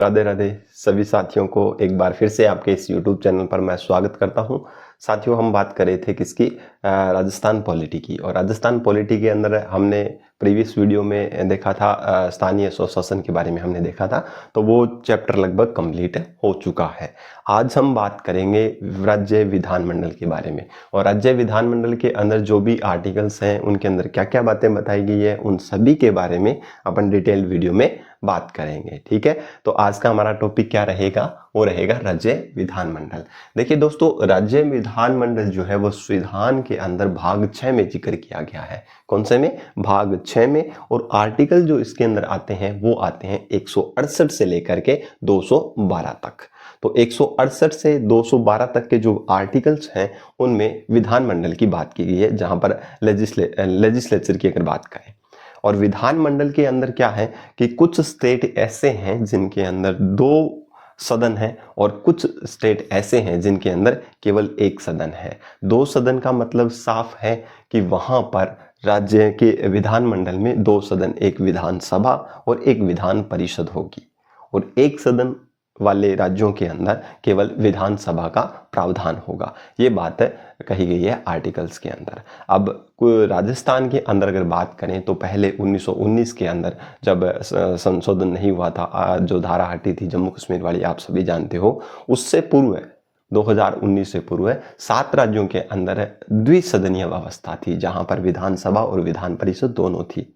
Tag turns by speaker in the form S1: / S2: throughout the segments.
S1: राधे राधे सभी साथियों को एक बार फिर से आपके इस YouTube चैनल पर मैं स्वागत करता हूं। साथियों, हम बात कर रहे थे किसकी? राजस्थान पॉलिटी की। और राजस्थान पॉलिटी के अंदर हमने प्रीवियस वीडियो में देखा था, स्थानीय स्वशासन के बारे में हमने देखा था, तो वो चैप्टर लगभग कंप्लीट हो चुका है। आज हम बात करेंगे राज्य विधानमंडल के बारे में। और राज्य विधानमंडल के अंदर जो भी आर्टिकल्स हैं उनके अंदर क्या क्या बातें बताई गई है, उन सभी के बारे में अपन डिटेल वीडियो में बात करेंगे। ठीक है, तो आज का हमारा टॉपिक क्या रहेगा? वो रहेगा राज्य विधानमंडल। देखिए दोस्तों, राज्य विधानमंडल जो है वो संविधान के अंदर भाग 6 में जिक्र किया गया है। कौन से में? भाग 6 में। और आर्टिकल जो इसके अंदर आते हैं वो आते हैं 168 से लेकर के 212 तक। तो 168 से 212 तक के जो आर्टिकल्स हैं उनमें विधानमंडल की बात की गई है, जहां पर लेजिस्लेचर की अगर बात करें। और विधानमंडल के अंदर क्या है कि कुछ स्टेट ऐसे हैं जिनके अंदर 2 सदन है और कुछ स्टेट ऐसे हैं जिनके अंदर केवल 1 सदन है। 2 सदन का मतलब साफ है कि वहां पर राज्य के विधानमंडल में 2 सदन, एक विधानसभा और एक विधान परिषद होगी। और 1 सदन वाले राज्यों के अंदर केवल विधानसभा का प्रावधान होगा। ये बात कही गई है आर्टिकल्स के अंदर। अब राजस्थान के अंदर अगर बात करें तो पहले 1919 के अंदर जब संशोधन नहीं हुआ था, जो धारा हटी थी जम्मू कश्मीर वाली, आप सभी जानते हो, उससे पूर्व 2019 से पूर्व 7 राज्यों के अंदर द्विसदनीय व्यवस्था थी, जहां पर विधानसभा और विधान परिषद दोनों थी।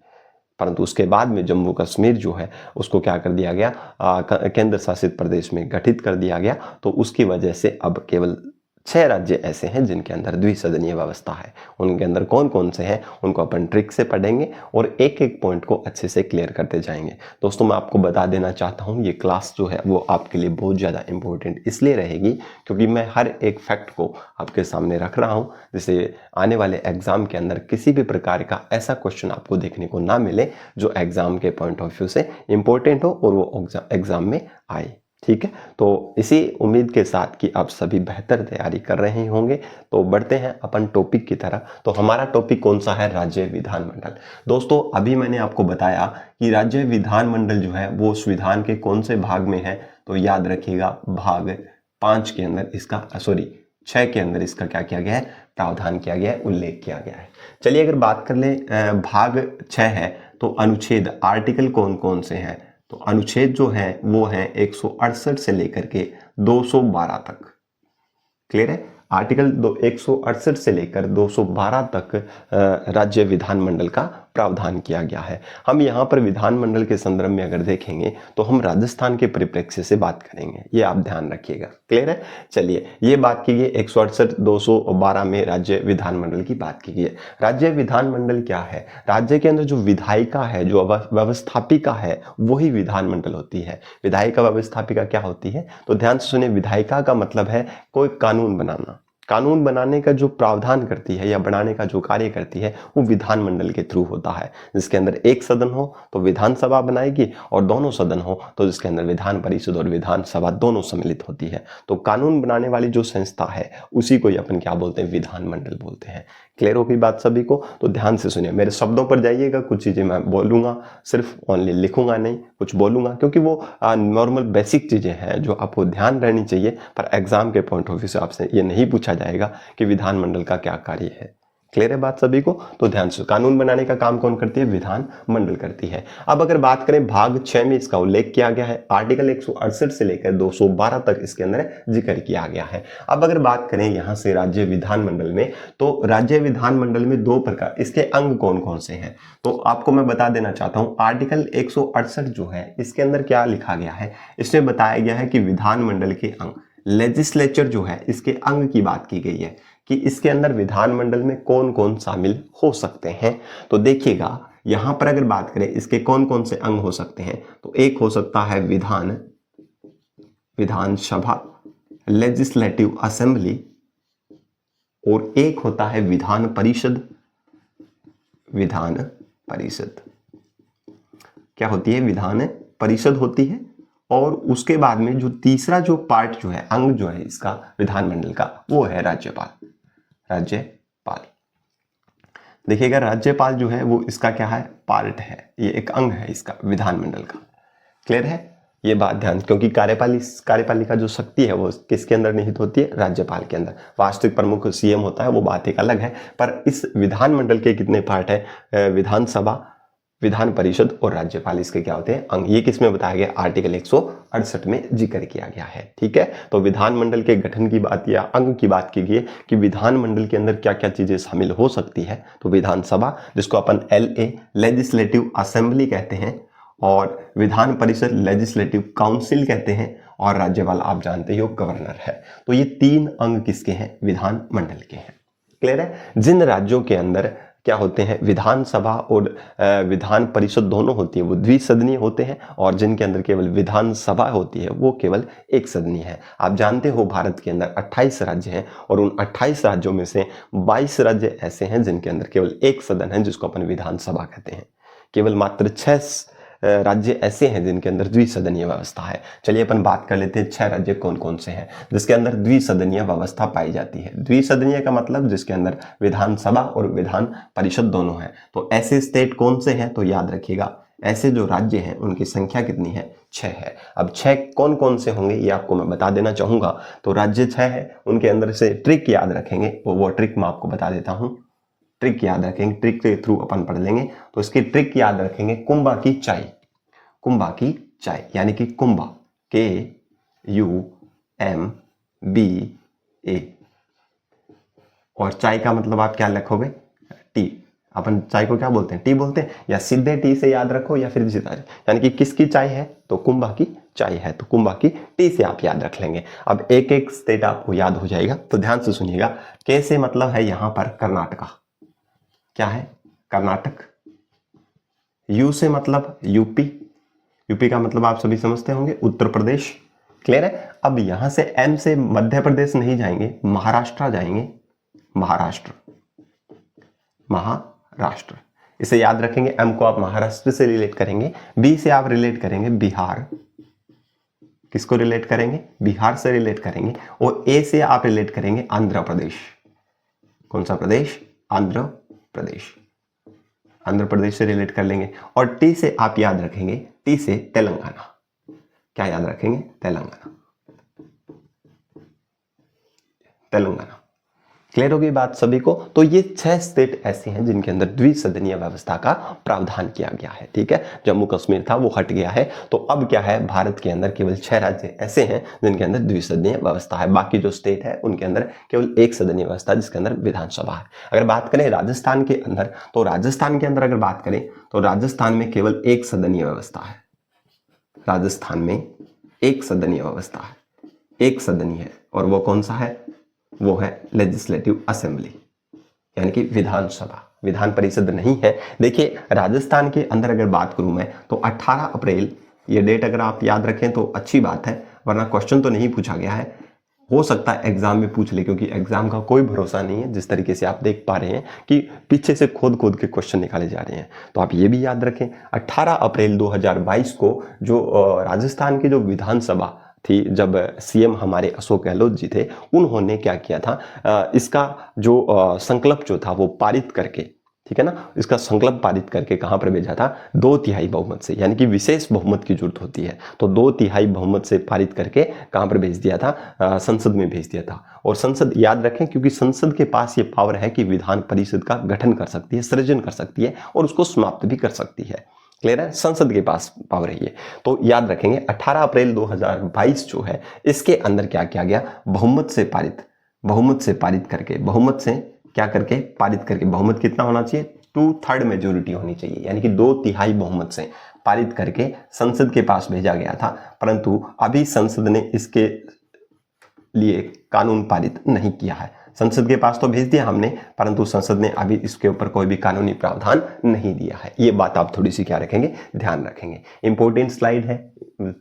S1: परंतु उसके बाद में जम्मू कश्मीर जो है उसको क्या कर दिया गया, केंद्र शासित प्रदेश में गठित कर दिया गया। तो उसकी वजह से अब केवल 6 राज्य ऐसे हैं जिनके अंदर द्विसदनीय व्यवस्था है। उनके अंदर कौन कौन से हैं उनको अपन ट्रिक से पढ़ेंगे और एक एक पॉइंट को अच्छे से क्लियर करते जाएंगे। दोस्तों, मैं आपको बता देना चाहता हूँ, ये क्लास जो है वो आपके लिए बहुत ज़्यादा इंपॉर्टेंट इसलिए रहेगी क्योंकि मैं हर एक फैक्ट को आपके सामने रख रहा हूँ, जिससे आने वाले एग्जाम के अंदर किसी भी प्रकार का ऐसा क्वेश्चन आपको देखने को ना मिले जो एग्जाम के पॉइंट ऑफ व्यू से इंपॉर्टेंट हो और वो एग्जाम में आए। ठीक है, तो इसी उम्मीद के साथ कि आप सभी बेहतर तैयारी कर रहे होंगे, तो बढ़ते हैं अपन टॉपिक की तरफ। तो हमारा टॉपिक कौन सा है? राज्य विधानमंडल। दोस्तों, अभी मैंने आपको बताया कि राज्य विधानमंडल जो है वो संविधान के कौन से भाग में है, तो याद रखिएगा भाग 5 के अंदर इसका 6 के अंदर इसका क्या किया गया है? प्रावधान किया गया है, उल्लेख किया गया है। चलिए अगर बात कर ले, भाग 6 है तो अनुच्छेद, आर्टिकल कौन कौन से हैं? तो अनुच्छेद जो है वो है 168 से लेकर के 212 तक। क्लियर है? आर्टिकल 168 से लेकर 212 तक राज्य विधानमंडल का प्रावधान किया गया है। हम यहाँ पर विधानमंडल के संदर्भ में अगर देखेंगे तो हम राजस्थान के परिप्रेक्ष्य से बात करेंगे, ये आप ध्यान रखिएगा। क्लियर है? चलिए, ये बात की गई 168 212 में राज्य विधानमंडल की बात की गई है। राज्य विधानमंडल क्या है? राज्य के अंदर जो विधायिका है, जो व्यवस्थापिका है, वही विधानमंडल होती है। विधायिका व्यवस्थापिका क्या होती है? तो ध्यान से सुनिए, विधायिका का मतलब है कोई कानून बनाना। कानून बनाने का जो प्रावधान करती है या बनाने का जो कार्य करती है वो विधानमंडल के थ्रू होता है। जिसके अंदर 1 सदन हो तो विधानसभा बनाएगी, और दोनों सदन हो तो जिसके अंदर विधान परिषद और विधानसभा दोनों सम्मिलित होती है। तो कानून बनाने वाली जो संस्था है उसी को अपन क्या बोलते हैं? विधानमंडल बोलते हैं। क्लियर हो गई बात सभी को? तो ध्यान से सुनिए, मेरे शब्दों पर जाइएगा, कुछ चीजें मैं बोलूंगा, सिर्फ ओनली लिखूंगा नहीं, कुछ बोलूंगा, क्योंकि वो नॉर्मल बेसिक चीजें हैं जो आपको ध्यान रहनी चाहिए। पर एग्जाम के पॉइंट ऑफ व्यू से आपसे ये नहीं पूछा जाएगा कि विधानमंडल का क्या कार्य है। क्लियर है बात सभी को? तो ध्यान से, कानून बनाने का काम कौन करती है? विधानमंडल करती है। अब अगर बात करें भाग 6 में इसका उल्लेख किया गया है, आर्टिकल 168 से लेकर 212 तक इसके अंदर जिक्र किया गया है। अब अगर बात करें यहां से राज्य विधानमंडल में, तो राज्य विधानमंडल में 2 प्रकार, इसके अंग कौन कौन से हैं तो आपको मैं बता देना चाहता हूं। आर्टिकल 168 जो है इसके अंदर क्या लिखा गया है? इसमें बताया गया है कि विधानमंडल के अंग, लेजिस्लेचर जो है इसके अंग की बात की गई है कि इसके अंदर विधानमंडल में कौन कौन शामिल हो सकते हैं। तो देखिएगा, यहां पर अगर बात करें इसके कौन कौन से अंग हो सकते हैं, तो एक हो सकता है विधानसभा, लेजिस्लेटिव असेंबली, और एक होता है विधान परिषद। क्या होती है? विधान परिषद होती है। और उसके बाद में जो तीसरा जो पार्ट जो है, अंग जो है इसका विधानमंडल का, वो है राज्यपाल। देखिएगा, राज्यपाल जो है वो इसका क्या है? पार्ट है, ये एक अंग है इसका विधानमंडल का। क्लियर है? ये बात ध्यान, क्योंकि कार्यपालिका जो शक्ति है वो किसके अंदर निहित होती है? राज्यपाल के अंदर। वास्तविक प्रमुख सीएम होता है, वो बात एक अलग है। पर इस विधानमंडल के कितने पार्ट है? विधानसभा, विधान परिषद और राज्यपाल, इसके क्या होते हैं? अंग। ये किसमें बताया गया? आर्टिकल 168 में जिक्र किया गया है। ठीक है, तो विधानमंडल के गठन की बात या अंग की बात की गई कि विधानमंडल के अंदर क्या क्या चीजें शामिल हो सकती है। तो विधानसभा, जिसको अपन LA लेजिस्लेटिव असेंबली कहते हैं, और विधान परिषद लेजिस्लेटिव काउंसिल कहते हैं, और राज्यपाल आप जानते हो गवर्नर है। तो ये 3 अंग किसके हैं? विधानमंडल के हैं। क्लियर है? जिन राज्यों के अंदर क्या होते हैं? विधानसभा और विधान परिषद दोनों होती है, वो द्विसदनीय होते हैं, और जिनके अंदर केवल विधानसभा होती है वो केवल एक सदनीय है। आप जानते हो भारत के अंदर 28 राज्य हैं, और उन 28 राज्यों में से 22 राज्य ऐसे हैं जिनके अंदर केवल एक सदन है, जिसको अपन विधानसभा कहते हैं। केवल मात्र 6 राज्य ऐसे हैं जिनके अंदर द्विसदनीय व्यवस्था है। चलिए अपन बात कर लेते हैं 6 राज्य कौन कौन से हैं जिसके अंदर द्विसदनीय व्यवस्था पाई जाती है। द्विसदनीय का मतलब जिसके अंदर विधानसभा और विधान परिषद दोनों हैं। तो ऐसे स्टेट कौन से हैं? तो याद रखिएगा, ऐसे जो राज्य हैं उनकी संख्या कितनी है? 6 है। अब 6 कौन कौन से होंगे ये आपको मैं बता देना चाहूंगा। तो राज्य 6 है, उनके अंदर से ट्रिक याद रखेंगे, वो ट्रिक मैं आपको बता देता हूं। ट्रिक याद रखेंगे, ट्रिक के थ्रू अपन पढ़ लेंगे। तो इसकी ट्रिक याद रखेंगे, कुंभा की चाय। कुंभा की चाय यानी कि कुंभा, KUMBA, और चाय का मतलब आप क्या लिखोगे? टी। अपन चाय को क्या बोलते हैं? टी बोलते हैं, या सीधे टी से याद रखो या फिर जिता, यानी कि किसकी चाय है? तो कुंभा की चाय है, तो कुंभा की टी से आप याद रख लेंगे। अब एक एक स्टेट आपको याद हो जाएगा, तो ध्यान से सुनिएगा। के से मतलब है यहां पर कर्नाटका, क्या है? कर्नाटक। यू से मतलब यूपी, यूपी का मतलब आप सभी समझते होंगे, उत्तर प्रदेश। क्लियर है? अब यहां से एम से मध्य प्रदेश नहीं जाएंगे, महाराष्ट्र जाएंगे, महाराष्ट्र, महाराष्ट्र। इसे याद रखेंगे, एम को आप महाराष्ट्र से रिलेट करेंगे, बी से आप रिलेट करेंगे बिहार, किसको रिलेट करेंगे? बिहार से रिलेट करेंगे, और ए से आप रिलेट करेंगे आंध्र प्रदेश। कौन सा प्रदेश? आंध्र प्रदेश, आंध्र प्रदेश से रिलेट कर लेंगे। और टी से आप याद रखेंगे, टी से तेलंगाना। क्या याद रखेंगे? तेलंगाना, तेलंगाना। क्लियर होगी बात सभी को? तो ये 6 स्टेट ऐसे हैं जिनके अंदर द्विसदनीय व्यवस्था का प्रावधान किया गया है। ठीक है, जम्मू कश्मीर था वो हट गया है। तो अब क्या है? भारत के अंदर केवल 6 राज्य ऐसे हैं जिनके अंदर द्विसदनीय व्यवस्था है। बाकी जो स्टेट है उनके अंदर केवल एक सदनीय व्यवस्था, जिसके अंदर विधानसभा है। अगर बात करें राजस्थान के अंदर, तो राजस्थान के अंदर अगर बात करें तो राजस्थान में केवल एक सदनीय व्यवस्था है। राजस्थान में एक सदनीय व्यवस्था है, एक सदनीय है, और वो कौन सा है? वो है लेजिस्लेटिव असेंबली, यानी कि विधानसभा। विधान परिषद नहीं है। देखिए राजस्थान के अंदर अगर बात करूं मैं, तो 18 अप्रैल, ये डेट अगर आप याद रखें तो अच्छी बात है, वरना क्वेश्चन तो नहीं पूछा गया है। हो सकता है एग्जाम में पूछ ले, क्योंकि एग्जाम का कोई भरोसा नहीं है। जिस तरीके से आप देख पा रहे हैं कि पीछे से खोद खोद के क्वेश्चन निकाले जा रहे हैं, तो आप ये भी याद रखें 18 अप्रैल 2022 को जो राजस्थान की जो विधानसभा थी, जब सीएम हमारे अशोक गहलोत जी थे, उन्होंने क्या किया था? इसका जो संकल्प जो था वो पारित करके, ठीक है ना, इसका संकल्प पारित करके कहां पर भेजा था? 2/3 बहुमत से, यानी कि विशेष बहुमत की जरूरत होती है, तो 2/3 बहुमत से पारित करके कहां पर भेज दिया था? संसद में भेज दिया था। और संसद याद रखें, क्योंकि संसद के पास ये पावर है कि विधान परिषद का गठन कर सकती है, सृजन कर सकती है, और उसको समाप्त भी कर सकती है। क्लियर है? संसद के पास पावर है ये। तो याद रखेंगे 18 अप्रैल 2022 जो है, इसके अंदर क्या किया गया? बहुमत से पारित, बहुमत से पारित करके, बहुमत से क्या करके? पारित करके। बहुमत कितना होना चाहिए? 2/3 मेजोरिटी होनी चाहिए, यानी कि 2/3 बहुमत से पारित करके संसद के पास भेजा गया था। परंतु अभी संसद ने इसके लिए कानून पारित नहीं किया है। संसद के पास तो भेज दिया हमने, परंतु संसद ने अभी इसके ऊपर कोई भी कानूनी प्रावधान नहीं दिया है। ये बात आप थोड़ी सी क्या रखेंगे? ध्यान रखेंगे। इंपॉर्टेंट स्लाइड है,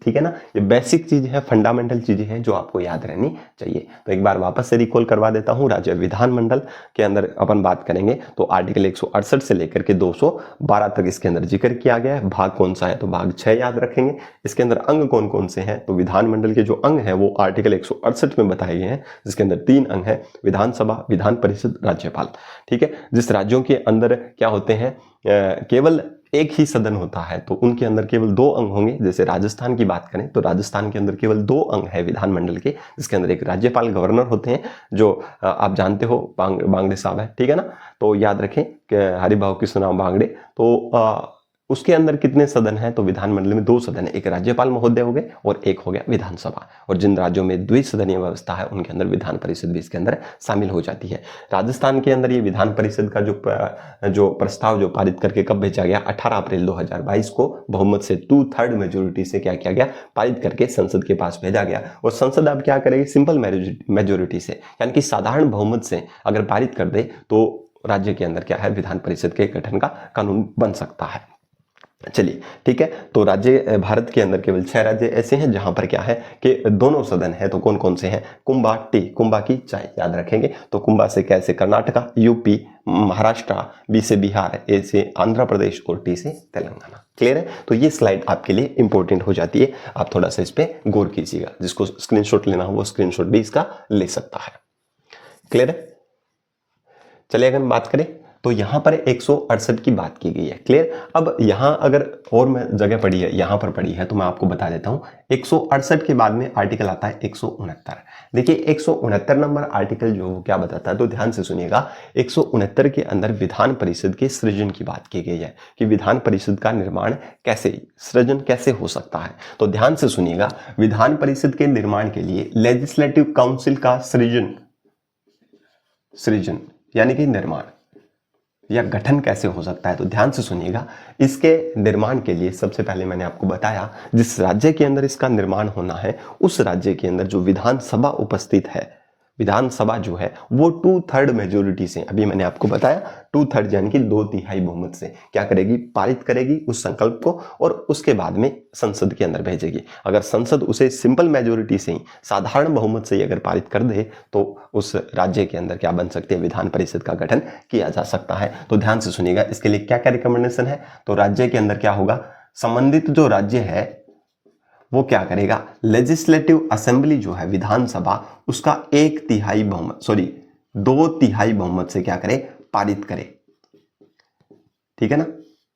S1: ठीक है ना, ये बेसिक चीज है, फंडामेंटल चीजें हैं जो आपको याद रहनी चाहिए। तो एक बार वापस से रिकॉल करवा देता हूं। राज्य विधानमंडल के अंदर अपन बात करेंगे तो आर्टिकल 168 से लेकर के 212 तक इसके अंदर जिक्र किया गया है। भाग कौन सा है? तो भाग 6 याद रखेंगे। इसके अंदर अंग कौन कौन से हैं? तो विधानमंडल के जो अंग है वो आर्टिकल 168 में बताए गए हैं, जिसके अंदर 3 अंग है, विधानसभा, विधान परिषद, राज्यपाल। ठीक है, जिस राज्यों के अंदर क्या होते हैं? केवल एक ही सदन होता है तो उनके अंदर केवल 2 अंग होंगे। जैसे राजस्थान की बात करें तो राजस्थान के अंदर केवल 2 अंग है विधानमंडल के, जिसके अंदर एक राज्यपाल गवर्नर होते हैं जो आप जानते हो बांगड़े साहब है, ठीक है ना। तो याद रखें कि हरिभाऊ कृष्णराव बांगड़े। तो उसके अंदर कितने सदन हैं, तो विधानमंडल में 2 सदन है, एक राज्यपाल महोदय हो गए और एक हो गया विधानसभा। और जिन राज्यों में द्विसदनीय व्यवस्था है उनके अंदर विधान परिषद भी इसके अंदर शामिल हो जाती है। राजस्थान के अंदर ये विधान परिषद का जो प्रस्ताव जो पारित करके कब भेजा गया, 18 अप्रैल 2022 को बहुमत से 2/3 मेजोरिटी से क्या किया गया, पारित करके संसद के पास भेजा गया। और संसद अब क्या करेगी, सिंपल मेजोरिटी से यानी कि साधारण बहुमत से अगर पारित कर दे तो राज्य के अंदर क्या है, विधान परिषद के गठन का कानून बन सकता है। चलिए ठीक है, तो राज्य भारत के अंदर केवल 6 राज्य ऐसे हैं जहां पर क्या है कि दोनों सदन है। तो कौन कौन से हैं, कुंभा टी, कुंभा की चाय याद रखेंगे। तो कुंभा से कैसे, कर्नाटका, यूपी, महाराष्ट्र, बी से बिहार, ए से आंध्र प्रदेश और टी से तेलंगाना। क्लियर है। तो ये स्लाइड आपके लिए इंपॉर्टेंट हो जाती है, आप थोड़ा सा इस पे गौर कीजिएगा। जिसको स्क्रीनशॉट लेना हो वो स्क्रीनशॉट भी इसका ले सकता है। क्लियर है। चलिए अगर हम बात करें तो यहां पर 168 की बात की गई है। क्लियर। अब यहां अगर और मैं जगह पड़ी है, यहां पर पड़ी है तो मैं आपको बता देता हूं। 168 के बाद में आर्टिकल आता है 169। देखिए 169 नंबर आर्टिकल जो क्या बताता है, तो ध्यान से सुनिएगा। 169 के अंदर विधान परिषद के सृजन की बात की गई है कि विधान परिषद का निर्माण कैसे, सृजन कैसे हो सकता है। तो ध्यान से सुनिएगा, विधान परिषद के निर्माण के लिए लेजिस्लेटिव काउंसिल का सृजन यानी कि निर्माण या गठन कैसे हो सकता है। तो ध्यान से सुनिएगा, इसके निर्माण के लिए सबसे पहले मैंने आपको बताया जिस राज्य के अंदर इसका निर्माण होना है उस राज्य के अंदर जो विधानसभा उपस्थित है, विधानसभा जो है वो 2/3 मेजोरिटी से, अभी मैंने आपको बताया 2/3 यानी कि 2/3 बहुमत से क्या करेगी, पारित करेगी उस संकल्प को और उसके बाद में संसद के अंदर भेजेगी। अगर संसद उसे सिंपल मेजोरिटी से ही, साधारण बहुमत से ही अगर पारित कर दे तो उस राज्य के अंदर क्या बन सकती है, विधान परिषद का गठन किया जा सकता है। तो ध्यान से सुनिएगा, इसके लिए क्या क्या रिकमेंडेशन है। तो राज्य के अंदर क्या होगा, संबंधित जो राज्य है वो क्या करेगा, लेजिस्लेटिव असेंबली जो है विधानसभा, उसका 1/3 बहुमत, 2/3 बहुमत से क्या करे, पारित करे। ठीक है ना।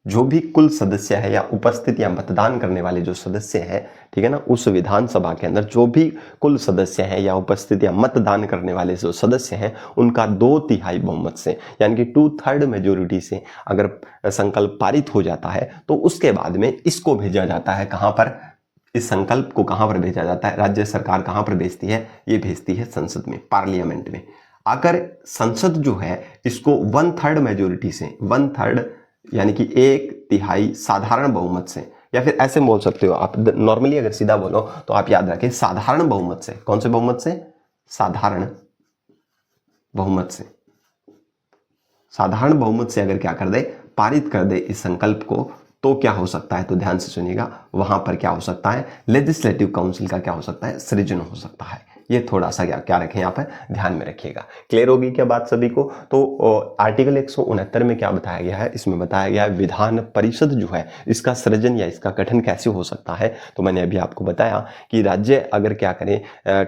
S1: जो भी कुल सदस्य है या उपस्थित या मतदान करने वाले जो सदस्य हैं, ठीक है ना, उस विधानसभा के अंदर जो भी कुल सदस्य हैं या उपस्थित या मतदान करने वाले जो सदस्य हैं उनका 2/3 बहुमत से यानी कि 2/3 मेजोरिटी से अगर संकल्प पारित हो जाता है तो उसके बाद में इसको भेजा जाता है कहां पर, इस संकल्प को कहां पर भेजा जाता है, राज्य सरकार कहां पर भेजती है, ये भेजती है संसद में, पार्लियामेंट में। अगर संसद जो है इसको 1/3 मेजोरिटी से, 1/3 यानी कि 1/3 साधारण बहुमत से, या फिर ऐसे बोल सकते हो आप, नॉर्मली अगर सीधा बोलो तो आप याद रखें साधारण बहुमत से। कौन से बहुमत से, साधारण बहुमत से, साधारण बहुमत से अगर क्या कर दे, पारित कर दे इस संकल्प को, तो क्या हो सकता है, तो ध्यान से सुनिएगा, वहां पर क्या हो सकता है, लेजिस्लेटिव काउंसिल का क्या हो सकता है, सृजन हो सकता है। ये थोड़ा सा क्या रखें यहाँ पर ध्यान में रखिएगा। क्लियर होगी क्या बात सभी को। तो आर्टिकल 169 में क्या बताया गया है, इसमें बताया गया है विधान परिषद जो है इसका सृजन या इसका गठन कैसे हो सकता है। तो मैंने अभी आपको बताया कि राज्य अगर क्या करें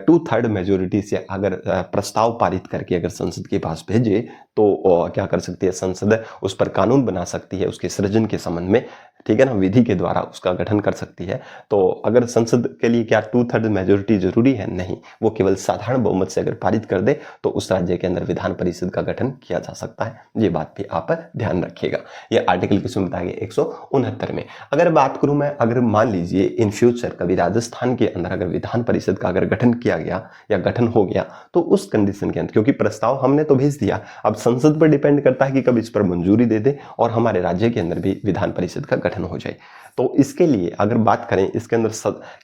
S1: 2/3 मेजोरिटी से अगर प्रस्ताव पारित करके अगर संसद के पास भेजे तो क्या कर सकती है संसद, उस पर कानून बना सकती है उसके सृजन के संबंध में, ठीक है ना, विधि के द्वारा उसका गठन कर सकती है। तो अगर संसद के लिए क्या 2/3 मेजोरिटी जरूरी है, नहीं, वो केवल साधारण बहुमत से अगर पारित कर दे तो उस राज्य के अंदर विधान परिषद का गठन किया जा सकता है। ये बात भी आप ध्यान रखिएगा। ये आर्टिकल किसमें बताया गया, 169 में। अगर बात करूं मैं, अगर मान लीजिए इन फ्यूचर कभी राजस्थान के अंदर अगर विधान परिषद का अगर गठन किया गया या गठन हो गया तो उस कंडीशन के अंदर, क्योंकि प्रस्ताव हमने तो भेज दिया, अब संसद पर डिपेंड करता है कि कब इस पर मंजूरी दे दे और हमारे राज्य के अंदर भी विधान परिषद का गठन हो जाए। तो इसके लिए अगर बात करें इसके अंदर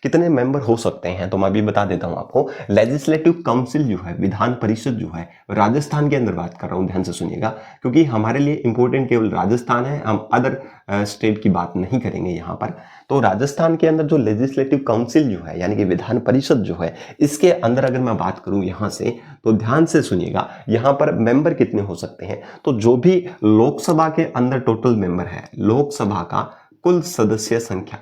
S1: कितने मेंबर हो सकते हैं, तो मैं अभी बता देता हूं आपको। लेजिस्लेटिव काउंसिल जो है, विधान परिषद जो है, राजस्थान के अंदर बात कर रहा हूं, ध्यान से सुनिएगा, क्योंकि हमारे लिए इंपॉर्टेंट केवल राजस्थान है, हम अदर स्टेट की बात नहीं करेंगे यहां पर। तो राजस्थान के अंदर जो लेजिस्लेटिव काउंसिल जो है यानी कि विधान परिषद जो है, इसके अंदर अगर मैं बात करूं यहां से, तो ध्यान से सुनिएगा, यहां पर मेंबर कितने हो सकते हैं। तो जो भी लोकसभा के अंदर टोटल मेंबर है, लोकसभा का कुल सदस्य संख्या,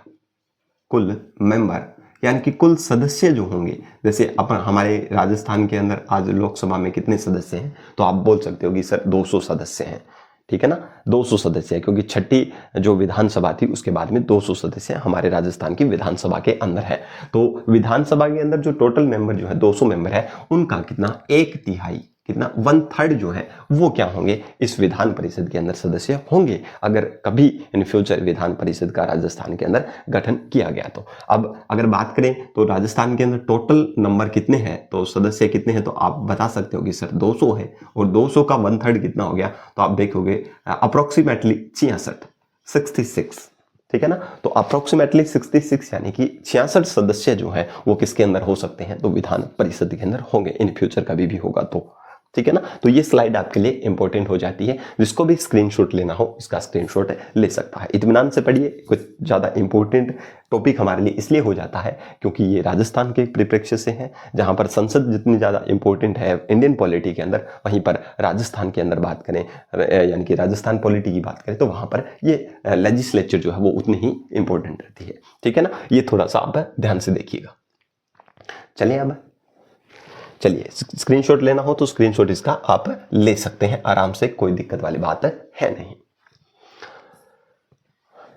S1: कुल मेंबर यानी कि कुल सदस्य जो होंगे, जैसे अपन हमारे राजस्थान के अंदर आज लोकसभा में कितने सदस्य हैं, तो आप बोल सकते हो कि सर 200 सदस्य हैं, ठीक है ना, 200 सदस्य है, क्योंकि छठी जो विधानसभा थी उसके बाद में 200 सदस्य हमारे राजस्थान की विधानसभा के अंदर है। तो विधानसभा के अंदर जो टोटल मेंबर जो है 200 मेंबर है, उनका कितना, 1/3, कितना, 1/3 जो है वो क्या होंगे, इस विधान परिषद के अंदर सदस्य होंगे, अगर कभी इन फ्यूचर विधान परिषद का राजस्थान के अंदर गठन किया गया तो। अब अगर बात करें तो राजस्थान के अंदर टोटल नंबर कितने हैं, तो सदस्य कितने हैं, तो आप बता सकते हो कि सर 200 है, और 200 का 1/3 कितना हो गया, तो आप देखोगे अप्रोक्सीमेटली 66, ठीक है ना। तो अप्रोक्सीमेटली 66 यानी कि 66 सदस्य जो है वो किसके अंदर हो सकते हैं, तो विधान परिषद के अंदर होंगे, इन फ्यूचर कभी भी होगा तो, ठीक है ना। तो ये स्लाइड आपके लिए इंपॉर्टेंट हो जाती है, जिसको भी स्क्रीनशॉट लेना हो इसका स्क्रीनशॉट ले सकता है। इत्मीनान से पढ़िए, कुछ ज़्यादा इंपॉर्टेंट टॉपिक हमारे लिए इसलिए हो जाता है क्योंकि ये राजस्थान के परिप्रेक्ष्य से है, जहां पर संसद जितनी ज़्यादा इंपॉर्टेंट है इंडियन पॉलिटी के अंदर, वहीं पर राजस्थान के अंदर बात करें, यानी कि राजस्थान पॉलिटी की बात करें, तो वहां पर ये लेजिस्लेचर जो है वो उतनी ही इंपॉर्टेंट रहती है, ठीक है ना। ये थोड़ा सा आप ध्यान से देखिएगा। चलिए अब चलिए, स्क्रीनशॉट लेना हो तो स्क्रीनशॉट इसका आप ले सकते हैं आराम से, कोई दिक्कत वाली बात है नहीं।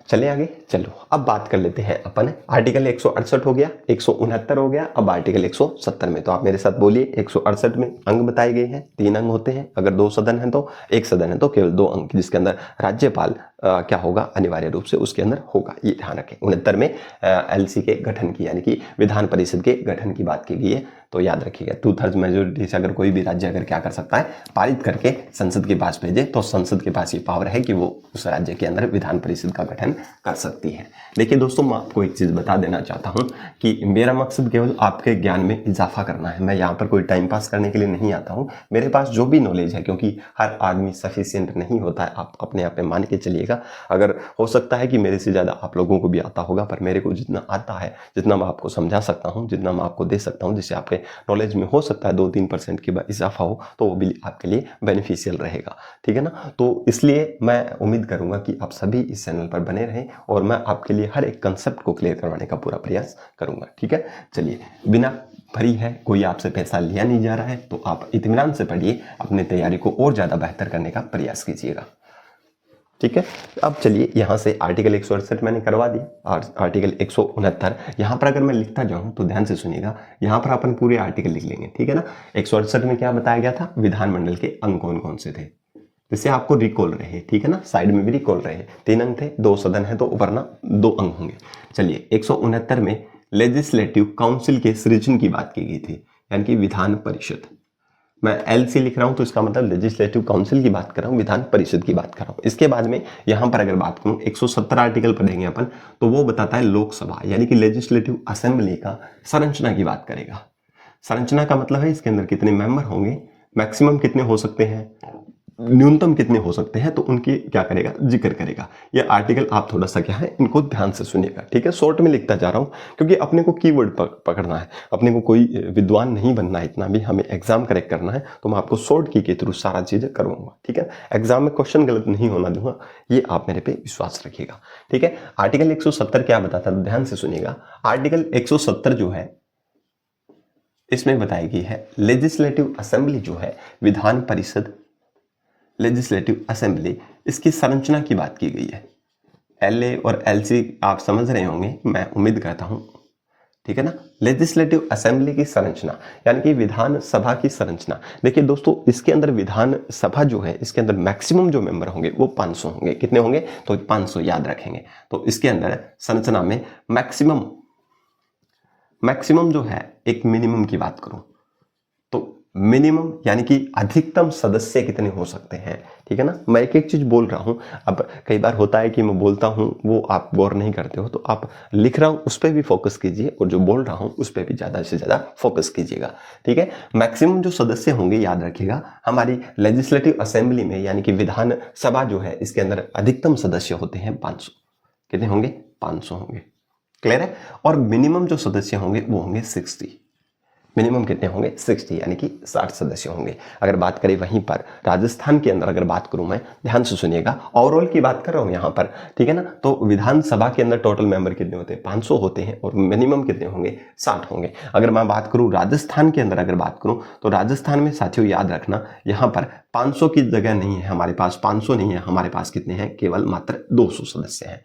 S1: चलिए आगे, चलो अब बात कर लेते हैं अपन आर्टिकल 168 हो गया, 169 हो गया, अब आर्टिकल 170 में। तो आप मेरे साथ बोलिए, 168 में अंग बताए गए हैं, 3 अंग होते हैं, अगर 2 सदन है तो, 1 सदन है तो केवल 2 अंग, जिसके अंदर राज्यपाल क्या होगा, अनिवार्य रूप से उसके अंदर होगा, ये ध्यान रखें। 69 में एलसी के गठन की, यानी कि विधान परिषद के गठन की बात की गई है, तो याद रखिएगा 2/3 मेजोरिटी से अगर कोई भी राज्य अगर क्या कर सकता है, पारित करके संसद के पास भेजे, तो संसद के पास ये पावर है कि वो उस राज्य के अंदर विधान परिषद का गठन कर सकती है। देखिए दोस्तों, मैं आपको एक चीज बता देना चाहता हूं कि मेरा मकसद केवल आपके ज्ञान में इजाफा करना है। मैं यहाँ पर कोई टाइम पास करने के लिए नहीं आता हूँ। मेरे पास जो भी नॉलेज है, क्योंकि हर आदमी सफिशिएंट नहीं होता है, आप अपने आप में मान के चलिएगा। अगर हो सकता है कि मेरे से ज़्यादा आप लोगों को भी आता होगा, पर मेरे को जितना आता है, जितना मैं आपको समझा सकता हूँ, जितना मैं आपको दे सकता हूँ, जिससे आपके नॉलेज में हो सकता है 2-3% की इजाफा हो, तो वो भी आपके लिए बेनिफिशियल रहेगा, ठीक है ना। तो इसलिए मैं उम्मीद करूंगा कि आप सभी इस चैनल पर बने रहें और मैं आपके लिए हर एक कंसेप्ट को क्लियर करवाने का पूरा प्रयास करूंगा, ठीक है। चलिए, बिना फ्री है, कोई आपसे पैसा लिया नहीं जा रहा है, तो आप इत्मीनान से पढ़िए, अपनी तैयारी को और ज़्यादा बेहतर करने का प्रयास कीजिएगा, ठीक है। अब चलिए, यहाँ से आर्टिकल 168 मैंने करवा दी, और आर्टिकल 169 यहाँ पर अगर मैं लिखता जाऊँ तो ध्यान से सुनिएगा, यहाँ पर अपन पूरे आर्टिकल लिख लेंगे, ठीक है ना। 168 में क्या बताया गया था, विधानमंडल के अंग कौन कौन से थे, जिससे आपको रिकॉल रहे, ठीक है ना, साइड में भी रिकॉल रहे। 3 अंग थे, 2 सदन है तो ऊपर ना 2 अंग होंगे। चलिए, 169 में लेजिस्लेटिव काउंसिल के सृजन की बात की गई थी, यानी कि विधान परिषद। मैं एलसी लिख रहा हूं तो इसका मतलब लेजिस्लेटिव काउंसिल की बात कर रहा हूं, विधान परिषद की बात कर रहा हूं। इसके बाद में यहां पर अगर बात करूं, 170 आर्टिकल पढ़ेंगे अपन, तो वो बताता है लोकसभा, यानी कि लेजिस्लेटिव असेंबली का संरचना की बात करेगा। संरचना का मतलब है इसके अंदर कितने मेंबर होंगे, मैक्सिमम कितने हो सकते हैं, न्यूनतम कितने हो सकते हैं, तो उनकी क्या करेगा, जिक्र करेगा। ये आर्टिकल आप थोड़ा सा क्या है, इनको ध्यान से सुनिएगा, ठीक है। शॉर्ट में लिखता जा रहा हूं क्योंकि अपने को कीवर्ड पकड़ना है, अपने को कोई विद्वान नहीं बनना है, इतना भी हमें एग्जाम करेक्ट करना है, तो मैं आपको शॉर्ट की के थ्रू सारा चीजें करूंगा, ठीक है। एग्जाम में क्वेश्चन गलत नहीं होना दूंगा, ये आप मेरे पे विश्वास रखिएगा, ठीक है। आर्टिकल 170 क्या बताता है, ध्यान से सुनिएगा। आर्टिकल 170 जो है, इसमें बताई गई है लेजिस्लेटिव असेंबली जो है, विधान परिषद, लेजिस्लेटिव असेंबली, इसकी संरचना की बात की गई है। एलए और एलसी आप समझ रहे होंगे, मैं उम्मीद करता हूं, ठीक है ना। लेजिस्लेटिव असेंबली की संरचना यानी कि विधान सभा की संरचना। देखिए दोस्तों, इसके अंदर विधान सभा जो है, इसके अंदर मैक्सिमम जो मेंबर होंगे वो 500 होंगे। कितने होंगे, तो 500 याद रखेंगे। तो इसके अंदर संरचना में मैक्सिमम जो है, एक मिनिमम की बात करूं तो मिनिमम यानी कि अधिकतम सदस्य कितने हो सकते हैं, ठीक है ना। मैं एक एक चीज बोल रहा हूं, अब कई बार होता है कि मैं बोलता हूं वो आप गौर नहीं करते हो, तो आप लिख रहा हूं उस पर भी फोकस कीजिए और जो बोल रहा हूं उस पर भी ज्यादा से ज्यादा फोकस कीजिएगा, ठीक है। मैक्सिमम जो सदस्य होंगे, याद रखिएगा, हमारी लेजिस्लेटिव असेंबली में यानी कि विधान सभा जो है, इसके अंदर अधिकतम सदस्य होते हैं 500। कितने होंगे, 500 होंगे, क्लियर है। और मिनिमम जो सदस्य होंगे वो होंगे 60। मिनिमम कितने होंगे 60 यानी कि 60 सदस्य होंगे। अगर बात करें वहीं पर राजस्थान के अंदर अगर बात करूं मैं, ध्यान से सुनिएगा, ओवरऑल की बात कर रहा हूं यहां पर, ठीक है ना। तो विधानसभा के अंदर टोटल मेंबर कितने होते हैं 500 होते हैं और मिनिमम कितने होंगे 60 होंगे। अगर मैं बात करूं राजस्थान के अंदर अगर बात करूं तो राजस्थान में साथियों याद रखना यहां पर 500 की जगह नहीं है हमारे पास, 500 नहीं है हमारे पास, कितने हैं केवल मात्र 200 सदस्य हैं,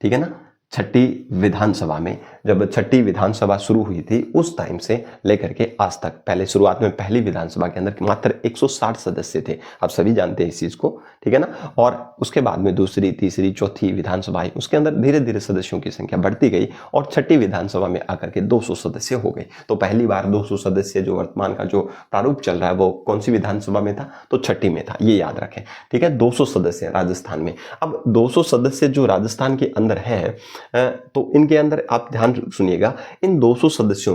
S1: ठीक है ना। छठी विधानसभा में, जब छठी विधानसभा शुरू हुई थी उस टाइम से लेकर के आज तक, पहले शुरुआत में पहली विधानसभा के अंदर मात्र 160 सदस्य थे, आप सभी जानते हैं इस चीज को, ठीक है ना। और उसके बाद में दूसरी तीसरी चौथी विधानसभा आई, उसके अंदर धीरे धीरे सदस्यों की संख्या बढ़ती गई और छठी विधानसभा में आकर के 200 सदस्य हो गए। तो पहली बार 200 सदस्य जो वर्तमान का जो प्रारूप चल रहा है वो कौन सी विधानसभा में था, तो छठी में था, ये याद रखें, ठीक है। 200 सदस्य राजस्थान में। अब 200 सदस्य जो राजस्थान के अंदर है, तो इनके अंदर आप ध्यान सुनिएगा, इन 200 सदस्यों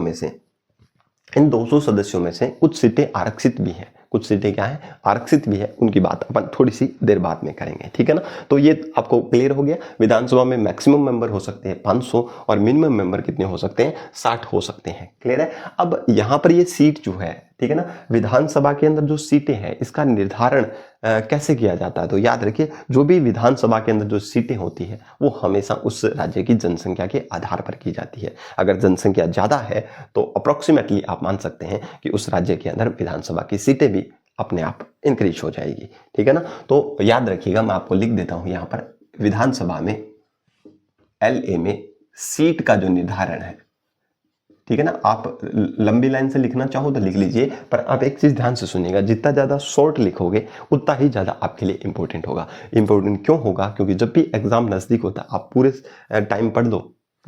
S1: में से कुछ सीटें आरक्षित भी हैं, कुछ सीटें क्या है आरक्षित भी है, उनकी बात अपन थोड़ी सी देर बाद में करेंगे, ठीक है ना। तो ये आपको क्लियर हो गया, विधानसभा में मैक्सिमम मेंबर हो सकते हैं 500 और मिनिमम मेंबर कितने हो सकते हैं 60 हो सकते हैं, क्लियर है। अब यहां पर ये सीट जो है, ठीक है ना, विधानसभा के अंदर जो सीटें हैं इसका निर्धारण कैसे किया जाता है, तो याद रखिए जो भी विधानसभा के अंदर जो सीटें होती है वो हमेशा उस राज्य की जनसंख्या के आधार पर की जाती है। अगर जनसंख्या ज्यादा है तो अप्रोक्सीमेटली आप मान सकते हैं कि उस राज्य के अंदर विधानसभा की सीटें भी अपने आप इंक्रीज हो जाएगी, ठीक है ना। तो याद रखिएगा, मैं आपको लिख देता हूं यहां पर, विधानसभा में LA में सीट का जो निर्धारण है, ठीक है ना, आप लंबी लाइन से लिखना चाहो तो लिख लीजिए, पर आप एक चीज ध्यान से सुनिएगा, जितना ज्यादा शॉर्ट लिखोगे उतना ही ज्यादा आपके लिए इंपॉर्टेंट होगा। इंपॉर्टेंट क्यों होगा, क्योंकि जब भी एग्जाम नजदीक होता है आप पूरे टाइम पढ़ दो,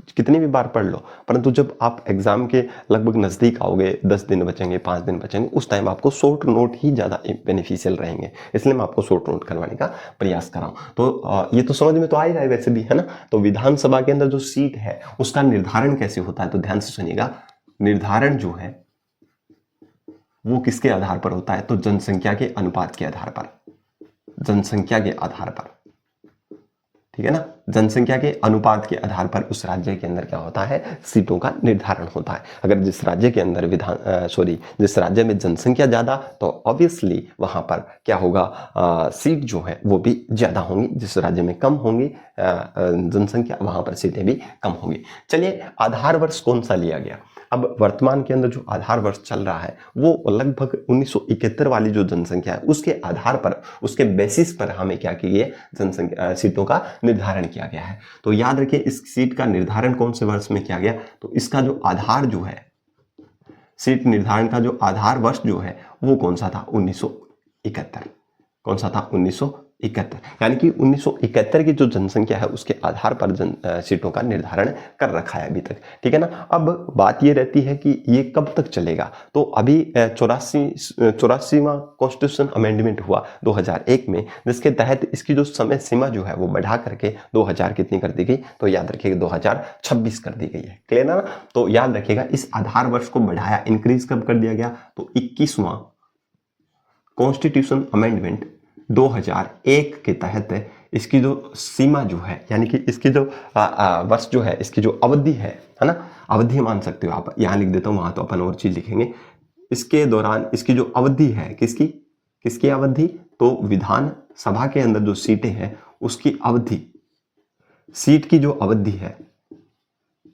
S1: कितनी भी बार पढ़ लो, परंतु जब आप एग्जाम के लगभग नजदीक आओगे, 10 दिन बचेंगे 5 दिन बचेंगे, उस टाइम आपको शॉर्ट नोट ही ज्यादा बेनिफिशियल रहेंगे, इसलिए मैं आपको शॉर्ट नोट करवाने का प्रयास कर रहा हूं। तो ये तो समझ में तो आ ही रहा है वैसे भी, है ना। तो विधानसभा के अंदर जो सीट है उसका निर्धारण कैसे होता है, तो ध्यान से सुनिएगा, निर्धारण जो है वो किसके आधार पर होता है, तो जनसंख्या के अनुपात के आधार पर, जनसंख्या के आधार पर, ठीक है ना, जनसंख्या के अनुपात के आधार पर उस राज्य के अंदर क्या होता है, सीटों का निर्धारण होता है। अगर जिस राज्य के अंदर जिस राज्य में जनसंख्या ज्यादा, तो ऑब्वियसली वहां पर क्या होगा, सीट जो है वो भी ज्यादा होंगी। जिस राज्य में कम होंगी जनसंख्या, वहां पर सीटें भी कम होंगी। चलिए, आधार वर्ष कौन सा लिया गया। अब वर्तमान के अंदर जो आधार वर्ष चल रहा है वो लगभग 1971 वाली जो जनसंख्या है उसके आधार पर, उसके बेसिस पर हमें क्या किया है, जनसंख्या सीटों का निर्धारण किया गया है। तो याद रखिए, इस सीट का निर्धारण कौन से वर्ष में किया गया, तो इसका जो आधार जो है, सीट निर्धारण का जो आधार वर्ष जो है वो कौन सा था, 1971। कौन सा था, 1971, यानी कि 1971 की जो जनसंख्या है उसके आधार पर सीटों का निर्धारण कर रखा है अभी तक, ठीक है ना। अब बात ये रहती है कि ये कब तक चलेगा, तो अभी 84वां कॉन्स्टिट्यूशन अमेंडमेंट हुआ 2001 में, जिसके तहत इसकी जो समय सीमा जो है वो बढ़ा करके 2000 कितनी कर दी गई, तो याद रखिएगा 2026 कर दी गई है, क्लियर ना। तो याद रखिएगा, इस आधार वर्ष को बढ़ाया, इंक्रीज कब कर दिया गया, तो 21वां कॉन्स्टिट्यूशन अमेंडमेंट 2001 के तहत इसकी जो सीमा जो है, यानी कि इसकी जो वर्ष जो है, इसकी जो अवधि है ना, अवधि मान सकते हो आप, यहां लिख देता हूं, वहां तो अपन और चीज लिखेंगे। इसके दौरान इसकी जो अवधि है, किसकी अवधि, तो विधान सभा के अंदर जो सीटें हैं उसकी अवधि, सीट की जो अवधि है,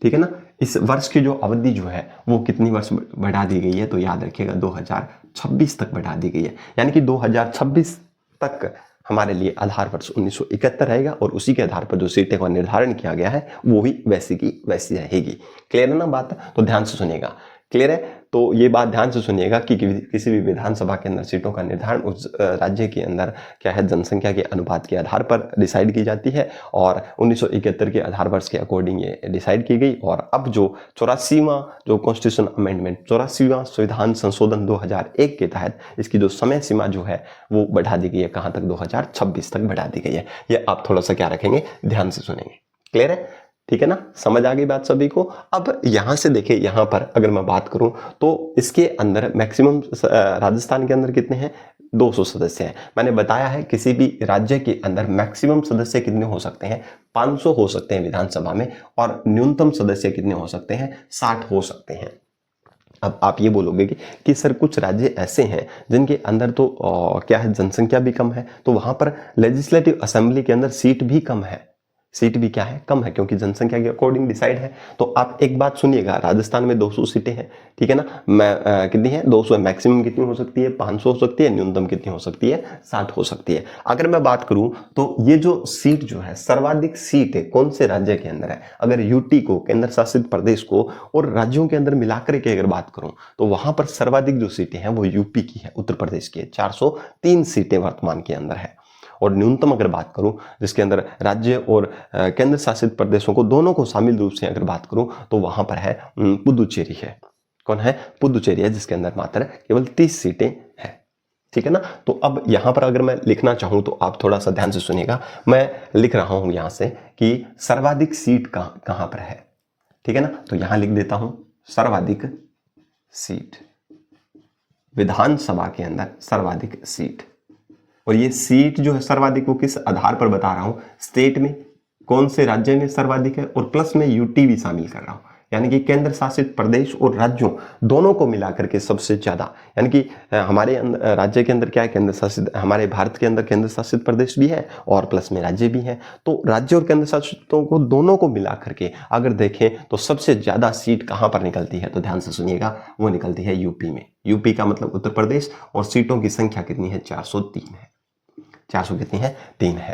S1: ठीक है ना, इस वर्ष की जो अवधि जो है वो कितनी वर्ष बढ़ा दी गई है, तो याद रखिएगा 2026 तक बढ़ा दी गई है। यानी कि 2026 तक हमारे लिए आधार वर्ष 1971 रहेगा और उसी के आधार पर जो सीटें का निर्धारण किया गया है वो भी वैसी की वैसी रहेगी। क्लियर है ना बात, तो ध्यान से सुनिएगा, क्लियर है। तो ये बात ध्यान से सुनिएगा कि किसी भी विधानसभा के अंदर सीटों का निर्धारण उस राज्य के अंदर क्या है, जनसंख्या के अनुपात के आधार पर डिसाइड की जाती है और 1971 के आधार वर्ष के अकॉर्डिंग ये डिसाइड की गई। और अब जो 84वां जो कॉन्स्टिट्यूशन अमेंडमेंट, 84वां संविधान संशोधन 2001 के तहत इसकी जो समय सीमा जो है वो बढ़ा दी गई है, कहाँ तक, 2026 तक बढ़ा दी गई है। ये आप थोड़ा सा क्या रखेंगे, ध्यान से सुनेंगे, क्लियर है, ठीक है ना, समझ आ गई बात सभी को। अब यहां से देखिए, यहां पर अगर मैं बात करूं तो इसके अंदर मैक्सिमम राजस्थान के अंदर कितने हैं, 200 सदस्य हैं। मैंने बताया है किसी भी राज्य के अंदर मैक्सिमम सदस्य कितने हो सकते हैं, 500 हो सकते हैं विधानसभा में, और न्यूनतम सदस्य कितने हो सकते हैं, 60 हो सकते हैं। अब आप ये बोलोगे कि सर कुछ राज्य ऐसे हैं जिनके अंदर तो क्या है, जनसंख्या भी कम है, तो वहां पर लेजिस्लेटिव असेंबली के अंदर सीट भी कम है, सीट भी क्या है, कम है, क्योंकि जनसंख्या के अकॉर्डिंग डिसाइड है। तो आप एक बात सुनिएगा, राजस्थान में 200 सीटें हैं, ठीक है ना, कितनी है, 200 है, मैक्सिमम कितनी हो सकती है, 500 हो सकती है, न्यूनतम कितनी हो सकती है, 60 हो सकती है। अगर मैं बात करूं तो ये जो सीट जो है, सर्वाधिक सीट है कौन से राज्य के अंदर है, अगर यूटी को, केंद्र शासित प्रदेश को और राज्यों के अंदर मिलाकर के अगर बात करूं तो वहां पर सर्वाधिक जो सीटें हैं वो यूपी की है, उत्तर प्रदेश की है, 403 सीटें वर्तमान के अंदर है। और न्यूनतम अगर बात करूं जिसके अंदर राज्य और केंद्र शासित प्रदेशों को दोनों को शामिल रूप से अगर बात करूं तो वहां पर है पुदुचेरी है। कौन है, पुदुचेरी है, जिसके अंदर मात्र केवल 30 सीटें हैं, ठीक है ना। तो अब यहां पर अगर मैं लिखना चाहूं तो आप थोड़ा सा ध्यान से सुनिएगा, मैं लिख रहा हूं यहां से कि सर्वाधिक सीट कहां पर है, ठीक है ना। तो यहां लिख देता हूं सर्वाधिक सीट, विधानसभा के अंदर सर्वाधिक सीट। और ये सीट जो है सर्वाधिक वो किस आधार पर बता रहा हूं, स्टेट में कौन से राज्य में सर्वाधिक है और प्लस में यूटी भी शामिल कर रहा हूं, यानी कि केंद्र शासित प्रदेश और राज्यों दोनों को मिलाकर के सबसे ज्यादा, यानी कि हमारे राज्य के अंदर क्या है, केंद्र शासित, हमारे भारत के अंदर केंद्र शासित प्रदेश भी है और प्लस में राज्य भी है। तो राज्य और केंद्र शासितों को दोनों को मिलाकर के अगर देखें तो सबसे ज्यादा सीट कहां पर निकलती है, तो ध्यान से सुनिएगा, वो निकलती है यूपी में। यूपी का मतलब उत्तर प्रदेश, और सीटों की संख्या कितनी है, 403 है। 400 कितनी है, 3 है,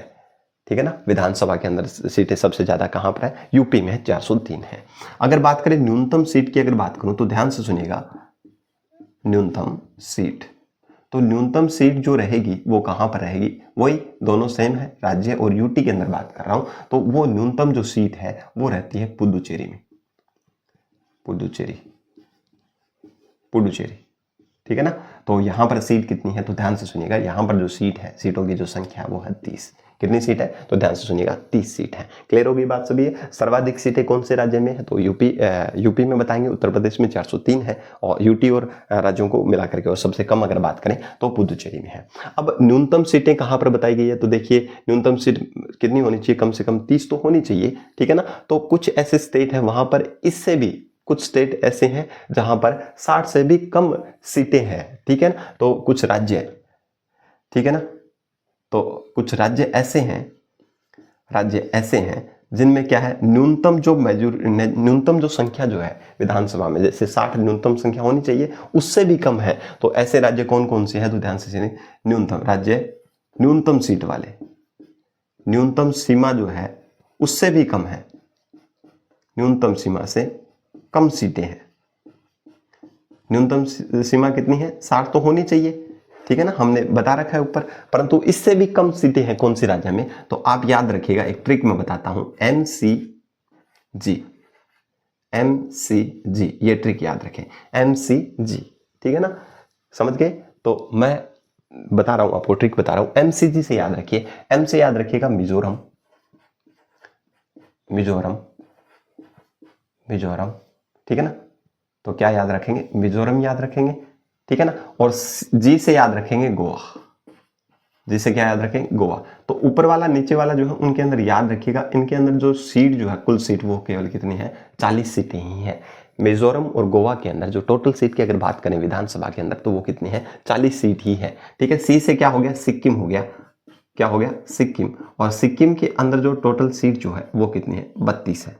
S1: ठीक है ना। विधानसभा के अंदर सीटें सबसे ज्यादा कहां पर है, यूपी में है, 403 है। अगर बात करें न्यूनतम सीट की अगर बात करूं तो ध्यान से सुनिएगा, न्यूनतम सीट, तो न्यूनतम सीट जो रहेगी वो कहां पर रहेगी, वही दोनों सेम है, राज्य और यूटी के अंदर बात कर रहा हूं, तो वो न्यूनतम जो सीट है वो रहती है पुदुचेरी में, पुदुचेरी, पुदुचेरी, ठीक है ना। तो यहां पर सीट कितनी है, तो ध्यान से सुनिएगा, यहां पर जो सीट है, सीटों की जो संख्या है वो है 30। कितनी सीट है, तो ध्यान से सुनिएगा, 30 सीट है। क्लियर होगी बात सभी है। सर्वाधिक सीटें कौन से राज्य में है, तो यूपी में बताएंगे, उत्तर प्रदेश में 403 है, और यूटी और राज्यों को मिलाकर के, और सबसे कम अगर बात करें तो पुदुचेरी में है। अब न्यूनतम सीटें कहां पर बताई गई है, तो देखिए न्यूनतम सीट कितनी होनी चाहिए, कम से कम 30 तो होनी चाहिए, ठीक है ना। तो कुछ ऐसे स्टेट है वहां पर इससे भी, कुछ स्टेट ऐसे हैं जहां पर 60 से भी कम सीटें हैं, ठीक है ना। तो कुछ राज्य, ठीक है ना, तो कुछ राज्य ऐसे हैं जिनमें क्या है, न्यूनतम जो संख्या जो है विधानसभा में, जैसे 60 न्यूनतम संख्या होनी चाहिए, उससे भी कम है। तो ऐसे राज्य कौन कौन से हैं, तो ध्यान से सुनिए, न्यूनतम राज्य, न्यूनतम सीट वाले, न्यूनतम सीमा जो है उससे भी कम है, न्यूनतम सीमा से कम सीटें हैं। न्यूनतम सीमा कितनी है, 60 तो होनी चाहिए, ठीक है ना, हमने बता रखा है ऊपर, परंतु इससे भी कम सीटें हैं कौन सी राज्य में, तो आप याद रखिएगा, एक ट्रिक मैं बताता हूं, MCG, ये ट्रिक याद रखें, MCG, ठीक है ना, समझ गए। तो मैं बता रहा हूं आपको, ट्रिक बता रहा हूं, MCG से याद रखिए, M से याद रखिएगा मिजोरम, ठीक है ना। तो क्या याद रखेंगे, मिजोरम याद रखेंगे, ठीक है ना। और जी से याद रखेंगे गोवा, जी से क्या याद रखेंगे, गोवा। तो ऊपर वाला नीचे वाला जो है उनके अंदर याद रखिएगा, इनके अंदर जो सीट जो है, कुल सीट वो केवल कितनी है, 40 सीटें ही है। मिजोरम और गोवा के अंदर जो टोटल सीट की अगर बात करें विधानसभा के अंदर, तो वो कितनी है, 40 सीट ही है, ठीक है। सी से क्या हो गया, सिक्किम हो गया, क्या हो गया, सिक्किम। और सिक्किम के अंदर जो टोटल सीट जो है वो कितनी है, 32 है,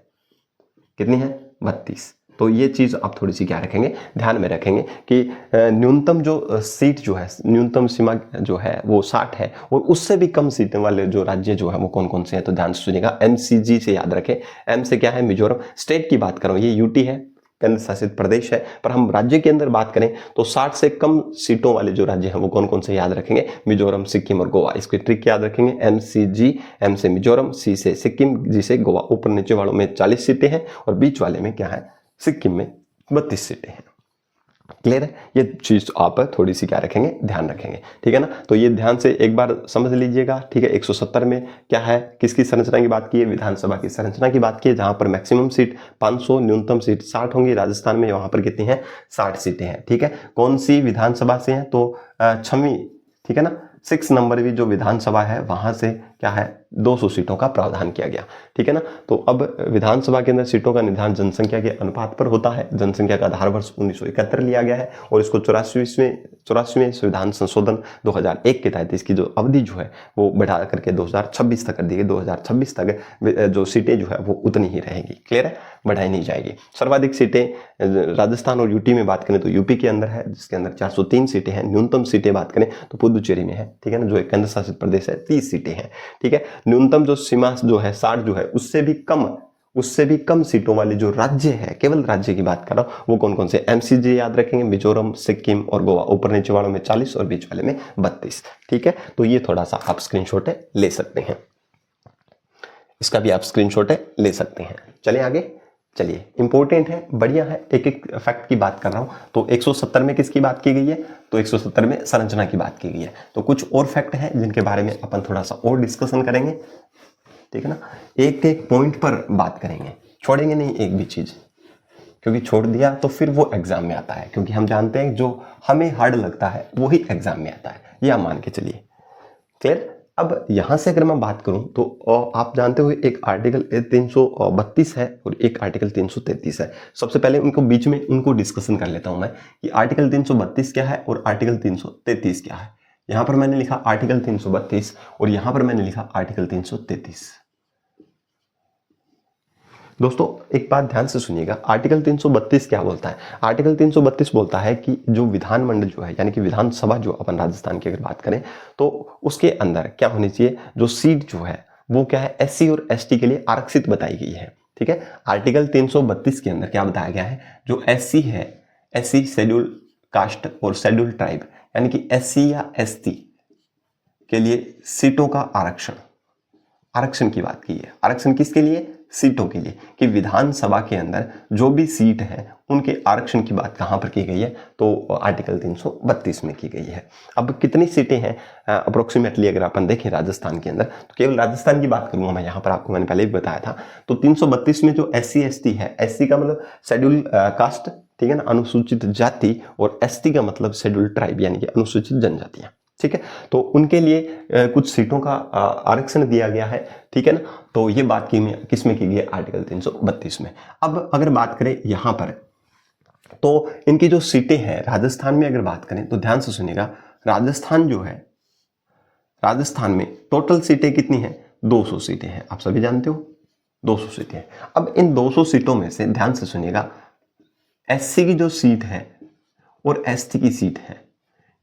S1: कितनी है, 32। तो ये चीज आप थोड़ी सी क्या रखेंगे, ध्यान में रखेंगे कि न्यूनतम जो सीट जो है, न्यूनतम सीमा जो है वो 60 है, और उससे भी कम सीटें वाले जो राज्य जो है वो कौन कौन से हैं, तो ध्यान से सुनिएगा, MCG से याद रखें। M से क्या है, मिजोरम। स्टेट की बात कर रहा हूं, ये यूटी है, केंद्र शासित प्रदेश है, पर हम राज्य के अंदर बात करें तो 60 से कम सीटों वाले जो राज्य हैं वो कौन कौन से याद रखेंगे, मिजोरम, सिक्किम और गोवा। इसकी ट्रिक याद रखेंगे, MCG, M से मिजोरम, C से सिक्किम, G से गोवा। ऊपर नीचे वालों में 40 सीटें हैं और बीच वाले में क्या है, सिक्किम में 32 सीटें हैं। क्लियर है, ये चीज आप थोड़ी सी क्या रखेंगे, ध्यान रखेंगे, ठीक है ना। तो ये ध्यान से एक बार समझ लीजिएगा, ठीक है। 170 में क्या है, किसकी संरचना की बात की है, विधानसभा की संरचना की बात की है, जहां पर मैक्सिमम सीट 500, न्यूनतम सीट 60 होंगी। राजस्थान में वहां पर कितनी है, 60 सीटें हैं, ठीक है। कौन सी विधानसभा से है, तो 6वीं, ठीक है ना, 6 नंबर भी जो विधानसभा है वहां से क्या है 200 सीटों का प्रावधान किया गया, ठीक है ना। तो अब विधानसभा के अंदर सीटों का निर्धारण जनसंख्या के अनुपात पर होता है। जनसंख्या का आधार वर्ष 1971 लिया गया है और इसको 84वें संविधान संशोधन 2001 के तहत इसकी जो अवधि जो है वो बढ़ा करके 2026 तक कर दी गई। 2026 तक जो सीटें जो है वो उतनी ही रहेंगी, क्लियर है, बढ़ाई नहीं जाएगी। सर्वाधिक सीटें राजस्थान और यूटी में बात करें तो यूपी के अंदर है, जिसके अंदर 403 सीटें हैं। न्यूनतम सीटें बात करें तो पुदुचेरी में है, ठीक है ना, जो एक केंद्र शासित प्रदेश है, 30 सीटें हैं, ठीक है। न्यूनतम जो सीमा जो है 60 जो है, उससे भी कम सीटों वाले जो राज्य है, केवल राज्य की बात कर रहा हूं, वो कौन कौन से, एमसीजे याद रखेंगे, मिजोरम, सिक्किम और गोवा। ऊपर नीचे वालों में 40 और बीच वाले में 32, ठीक है। तो ये थोड़ा सा आप स्क्रीनशॉट ले सकते हैं, इसका भी आप स्क्रीनशॉट ले सकते हैं। चलिए आगे, चलिए, इंपॉर्टेंट है, बढ़िया है, एक एक फैक्ट की बात कर रहा हूं। तो 170 में किसकी बात की गई है, तो 170 में संरचना की बात की गई है। तो कुछ और फैक्ट है जिनके बारे में अपन थोड़ा सा और डिस्कशन करेंगे, ठीक है ना। एक एक पॉइंट पर बात करेंगे, छोड़ेंगे नहीं एक भी चीज, क्योंकि छोड़ दिया तो फिर वो एग्जाम में आता है, क्योंकि हम जानते हैं जो हमें हार्ड लगता है वही एग्जाम में आता है, ये आप मान के चलिए, क्लियर। अब यहां से अगर मैं बात करूं तो आप जानते हो एक आर्टिकल 332 है और एक आर्टिकल 333 है। सबसे पहले उनको बीच में उनको डिस्कशन कर लेता हूं मैं कि आर्टिकल 332 क्या है और आर्टिकल 333 क्या है। यहां पर मैंने लिखा आर्टिकल 332 और यहां पर मैंने लिखा आर्टिकल 333। दोस्तों एक बात ध्यान से सुनिएगा, आर्टिकल 332 क्या बोलता है। आर्टिकल 332 बोलता है कि जो विधानमंडल जो है, यानी कि विधानसभा जो अपन राजस्थान की अगर बात करें तो उसके अंदर क्या होनी चाहिए, जो सीट जो है वो क्या है, एससी और एसटी के लिए आरक्षित बताई गई है, ठीक है। आर्टिकल 332 के अंदर क्या बताया गया है, जो एससी है, एससी शेड्यूल कास्ट और शेड्यूल ट्राइब, यानी कि एससी या एसटी के लिए सीटों का आरक्षण की बात की है। आरक्षण किसके लिए, सीटों के लिए, कि विधानसभा के अंदर जो भी सीट है उनके आरक्षण की बात कहां पर की गई है, तो आर्टिकल 332 में की गई है। अब कितनी सीटें हैं अप्रोक्सीमेटली अगर अपन देखें राजस्थान के अंदर, तो केवल राजस्थान की बात करूंगा मैं, यहां पर आपको मैंने पहले भी बताया था। तो 332 में जो एससी एसटी है, एससी का मतलब शेड्यूल कास्ट, ठीक है ना, अनुसूचित जाति, और एसटी का मतलब शेड्यूल ट्राइब, यानी कि अनुसूचित जनजातियां, ठीक है। तो उनके लिए कुछ सीटों का आरक्षण दिया गया है, ठीक है ना। तो ये बात किस में की गई है, आर्टिकल 332 में। अब अगर बात करें यहां पर, तो इनकी जो सीटें हैं राजस्थान में अगर बात करें तो ध्यान से सुनिएगा, राजस्थान जो है, राजस्थान में टोटल सीटें कितनी हैं, 200 सीटें हैं, आप सभी जानते हो 200 सीटें हैं। अब इन 200 सीटों में से ध्यान से सुनिएगा, एससी की जो सीट है और एसटी की सीट है,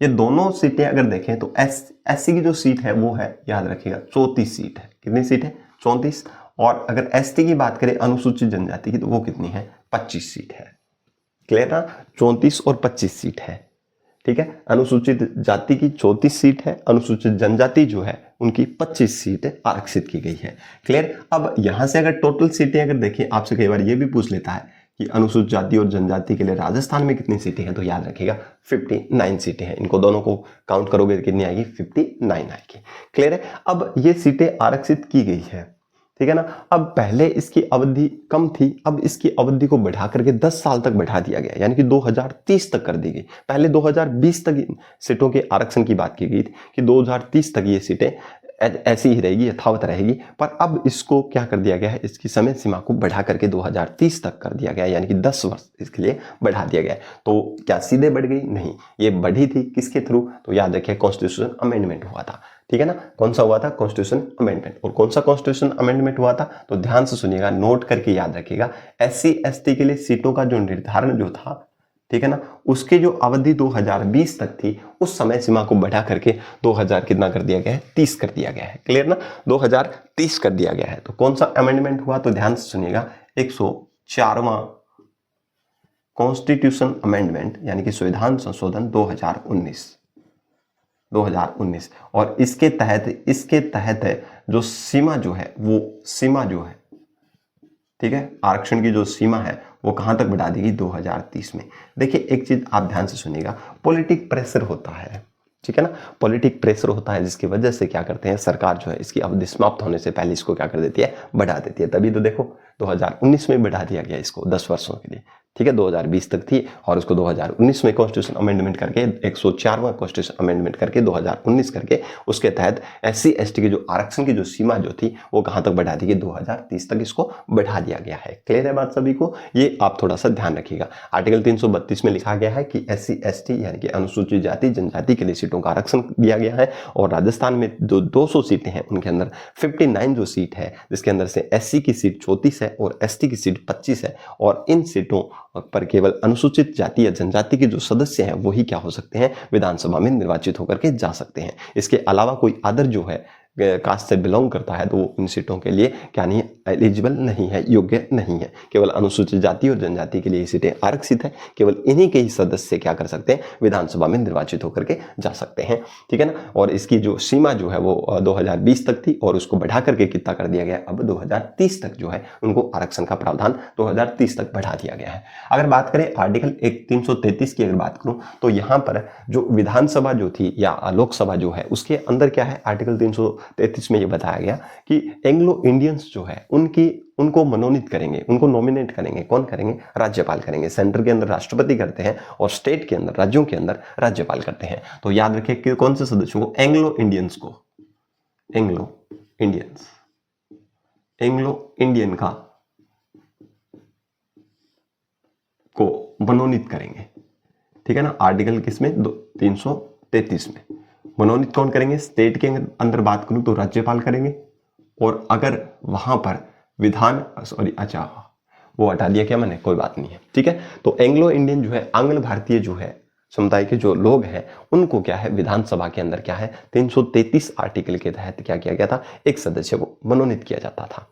S1: ये दोनों सीटें अगर देखें तो एससी की जो सीट है वो है, याद रखिएगा, 34 सीट है। कितनी सीट है, 34। और अगर एसटी की बात करें अनुसूचित जनजाति की, तो वो कितनी है, 25 सीट है, क्लियर ना, 34 और 25 सीट है, ठीक है। अनुसूचित जाति की 34 सीट है, अनुसूचित जनजाति जो है उनकी 25 सीट आरक्षित की गई है, क्लियर। अब यहां से अगर टोटल सीटें अगर देखें, आपसे कई बार ये भी पूछ लेता है कि अनुसूचित जाति और जनजाति के लिए राजस्थान में कितनी सीटें हैं, तो याद रखिएगा 59 सीटें हैं। इनको दोनों को काउंट करोगे तो कितनी आएगी, 59 आएगी, क्लियर है। अब ये सीटें आरक्षित की गई है, ठीक है ना। अब पहले इसकी अवधि कम थी, अब इसकी अवधि को बढ़ा करके 10 साल तक बढ़ा दिया गया, यानी कि 2030 तक कर दी गई। पहले 2020 तक सीटों के आरक्षण की बात की गई थी कि 2030 तक ये सीटें ऐसी ही रहेगी, यथावत रहेगी, पर अब इसको क्या कर दिया गया है, इसकी समय सीमा को बढ़ा करके 2030 तक कर दिया गया, यानी कि 10 वर्ष इसके लिए बढ़ा दिया गया। तो क्या सीधे बढ़ गई, नहीं, ये बढ़ी थी किसके थ्रू, तो याद रखिए कॉन्स्टिट्यूशन अमेंडमेंट हुआ था, ठीक है ना। कौन सा हुआ था, कॉन्स्टिट्यूशन अमेंडमेंट। और कौन सा कॉन्स्टिट्यूशन अमेंडमेंट हुआ था, तो ध्यान से सुनिएगा, नोट करके याद रखिएगा, एससी एसटी के लिए सीटों का जो निर्धारण जो था, ठीक है ना, उसके जो अवधि 2020 तक थी, उस समय सीमा को बढ़ा करके 2000 कितना कर दिया गया है, 30 कर दिया गया है, क्लियर ना, 2030 कर दिया गया है। तो कौन सा अमेंडमेंट हुआ, तो ध्यान से सुनिएगा, 104वां कॉन्स्टिट्यूशन अमेंडमेंट, यानी कि संविधान संशोधन 2019। और इसके तहत जो सीमा जो है, वो सीमा जो है, ठीक है, आरक्षण की जो सीमा है वो कहां तक बढ़ा देगी, 2030 में। देखिए एक चीज आप ध्यान से सुनिएगा, पॉलिटिक प्रेशर होता है, ठीक है ना, पॉलिटिक प्रेशर होता है, जिसकी वजह से क्या करते हैं, सरकार जो है इसकी अवधि समाप्त होने से पहले इसको क्या कर देती है, बढ़ा देती है। तभी तो देखो 2019 में बढ़ा दिया गया इसको 10 वर्षों के लिए, ठीक है, 2020 तक थी और उसको 2019 में कॉन्स्टिट्यूशन अमेंडमेंट करके 104वां कॉन्स्टिट्यूशन अमेंडमेंट करके 2019 करके उसके तहत SC ST के जो आरक्षण की जो सीमा जो थी वो कहां तक बढ़ा दी गई, 2030 तक इसको बढ़ा दिया गया है। क्लियर है बात सभी को, ये आप थोड़ा सा ध्यान रखिएगा। आर्टिकल 332 में लिखा गया है कि SC ST यानी कि अनुसूचित जाति जनजाति के लिए सीटों का आरक्षण दिया गया है और राजस्थान में जो 200 सीटें हैं उनके अंदर 59 जो सीट है जिसके अंदर से SC की सीट 34 है और ST की सीट 25 है और इन सीटों पर केवल अनुसूचित जाति या जनजाति के जो सदस्य हैं वही क्या हो सकते हैं, विधानसभा में निर्वाचित होकर के जा सकते हैं। इसके अलावा कोई अदर जो है कास्ट से बिलोंग करता है तो वो इन सीटों के लिए क्या नहीं, एलिजिबल नहीं है, योग्य नहीं है। केवल अनुसूचित जाति और जनजाति के लिए सीटें आरक्षित है, केवल इन्हीं के ही सदस्य क्या कर सकते हैं, विधानसभा में निर्वाचित होकर के जा सकते हैं। ठीक है ना, और इसकी जो सीमा जो है वो 2020 तक थी और उसको बढ़ा करके कितना कर दिया गया, अब 2030 तक जो है उनको आरक्षण का प्रावधान 2030 तक बढ़ा दिया गया है। अगर बात करें आर्टिकल 333 की अगर बात करूं तो यहाँ पर जो विधानसभा जो थी या लोकसभा जो है उसके अंदर क्या है, आर्टिकल 333 में ये बताया गया कि एंग्लो इंडियंस जो है उनको मनोनीत करेंगे, उनको नॉमिनेट करेंगे। कौन करेंगे, राज्यपाल करेंगे। सेंटर के अंदर राष्ट्रपति करते हैं और स्टेट के अंदर, राज्यों के अंदर राज्यपाल करते हैं। तो याद रखिए कि कौन से सदस्यों को, एंग्लो इंडियंस को, एंग्लो इंडियन को मनोनीत करेंगे। ठीक है ना, आर्टिकल किसमें, 333 में। मनोनीत कौन करेंगे, स्टेट के अंदर बात करूं तो राज्यपाल करेंगे और अगर वहां पर वो हटा दिया क्या मैंने, कोई बात नहीं है। ठीक है, तो एंग्लो इंडियन जो है, आंग्ल भारतीय जो है समुदाय के जो लोग हैं उनको क्या है, विधानसभा के अंदर क्या है, 333 आर्टिकल के तहत क्या किया गया था, एक सदस्य को मनोनीत किया जाता था।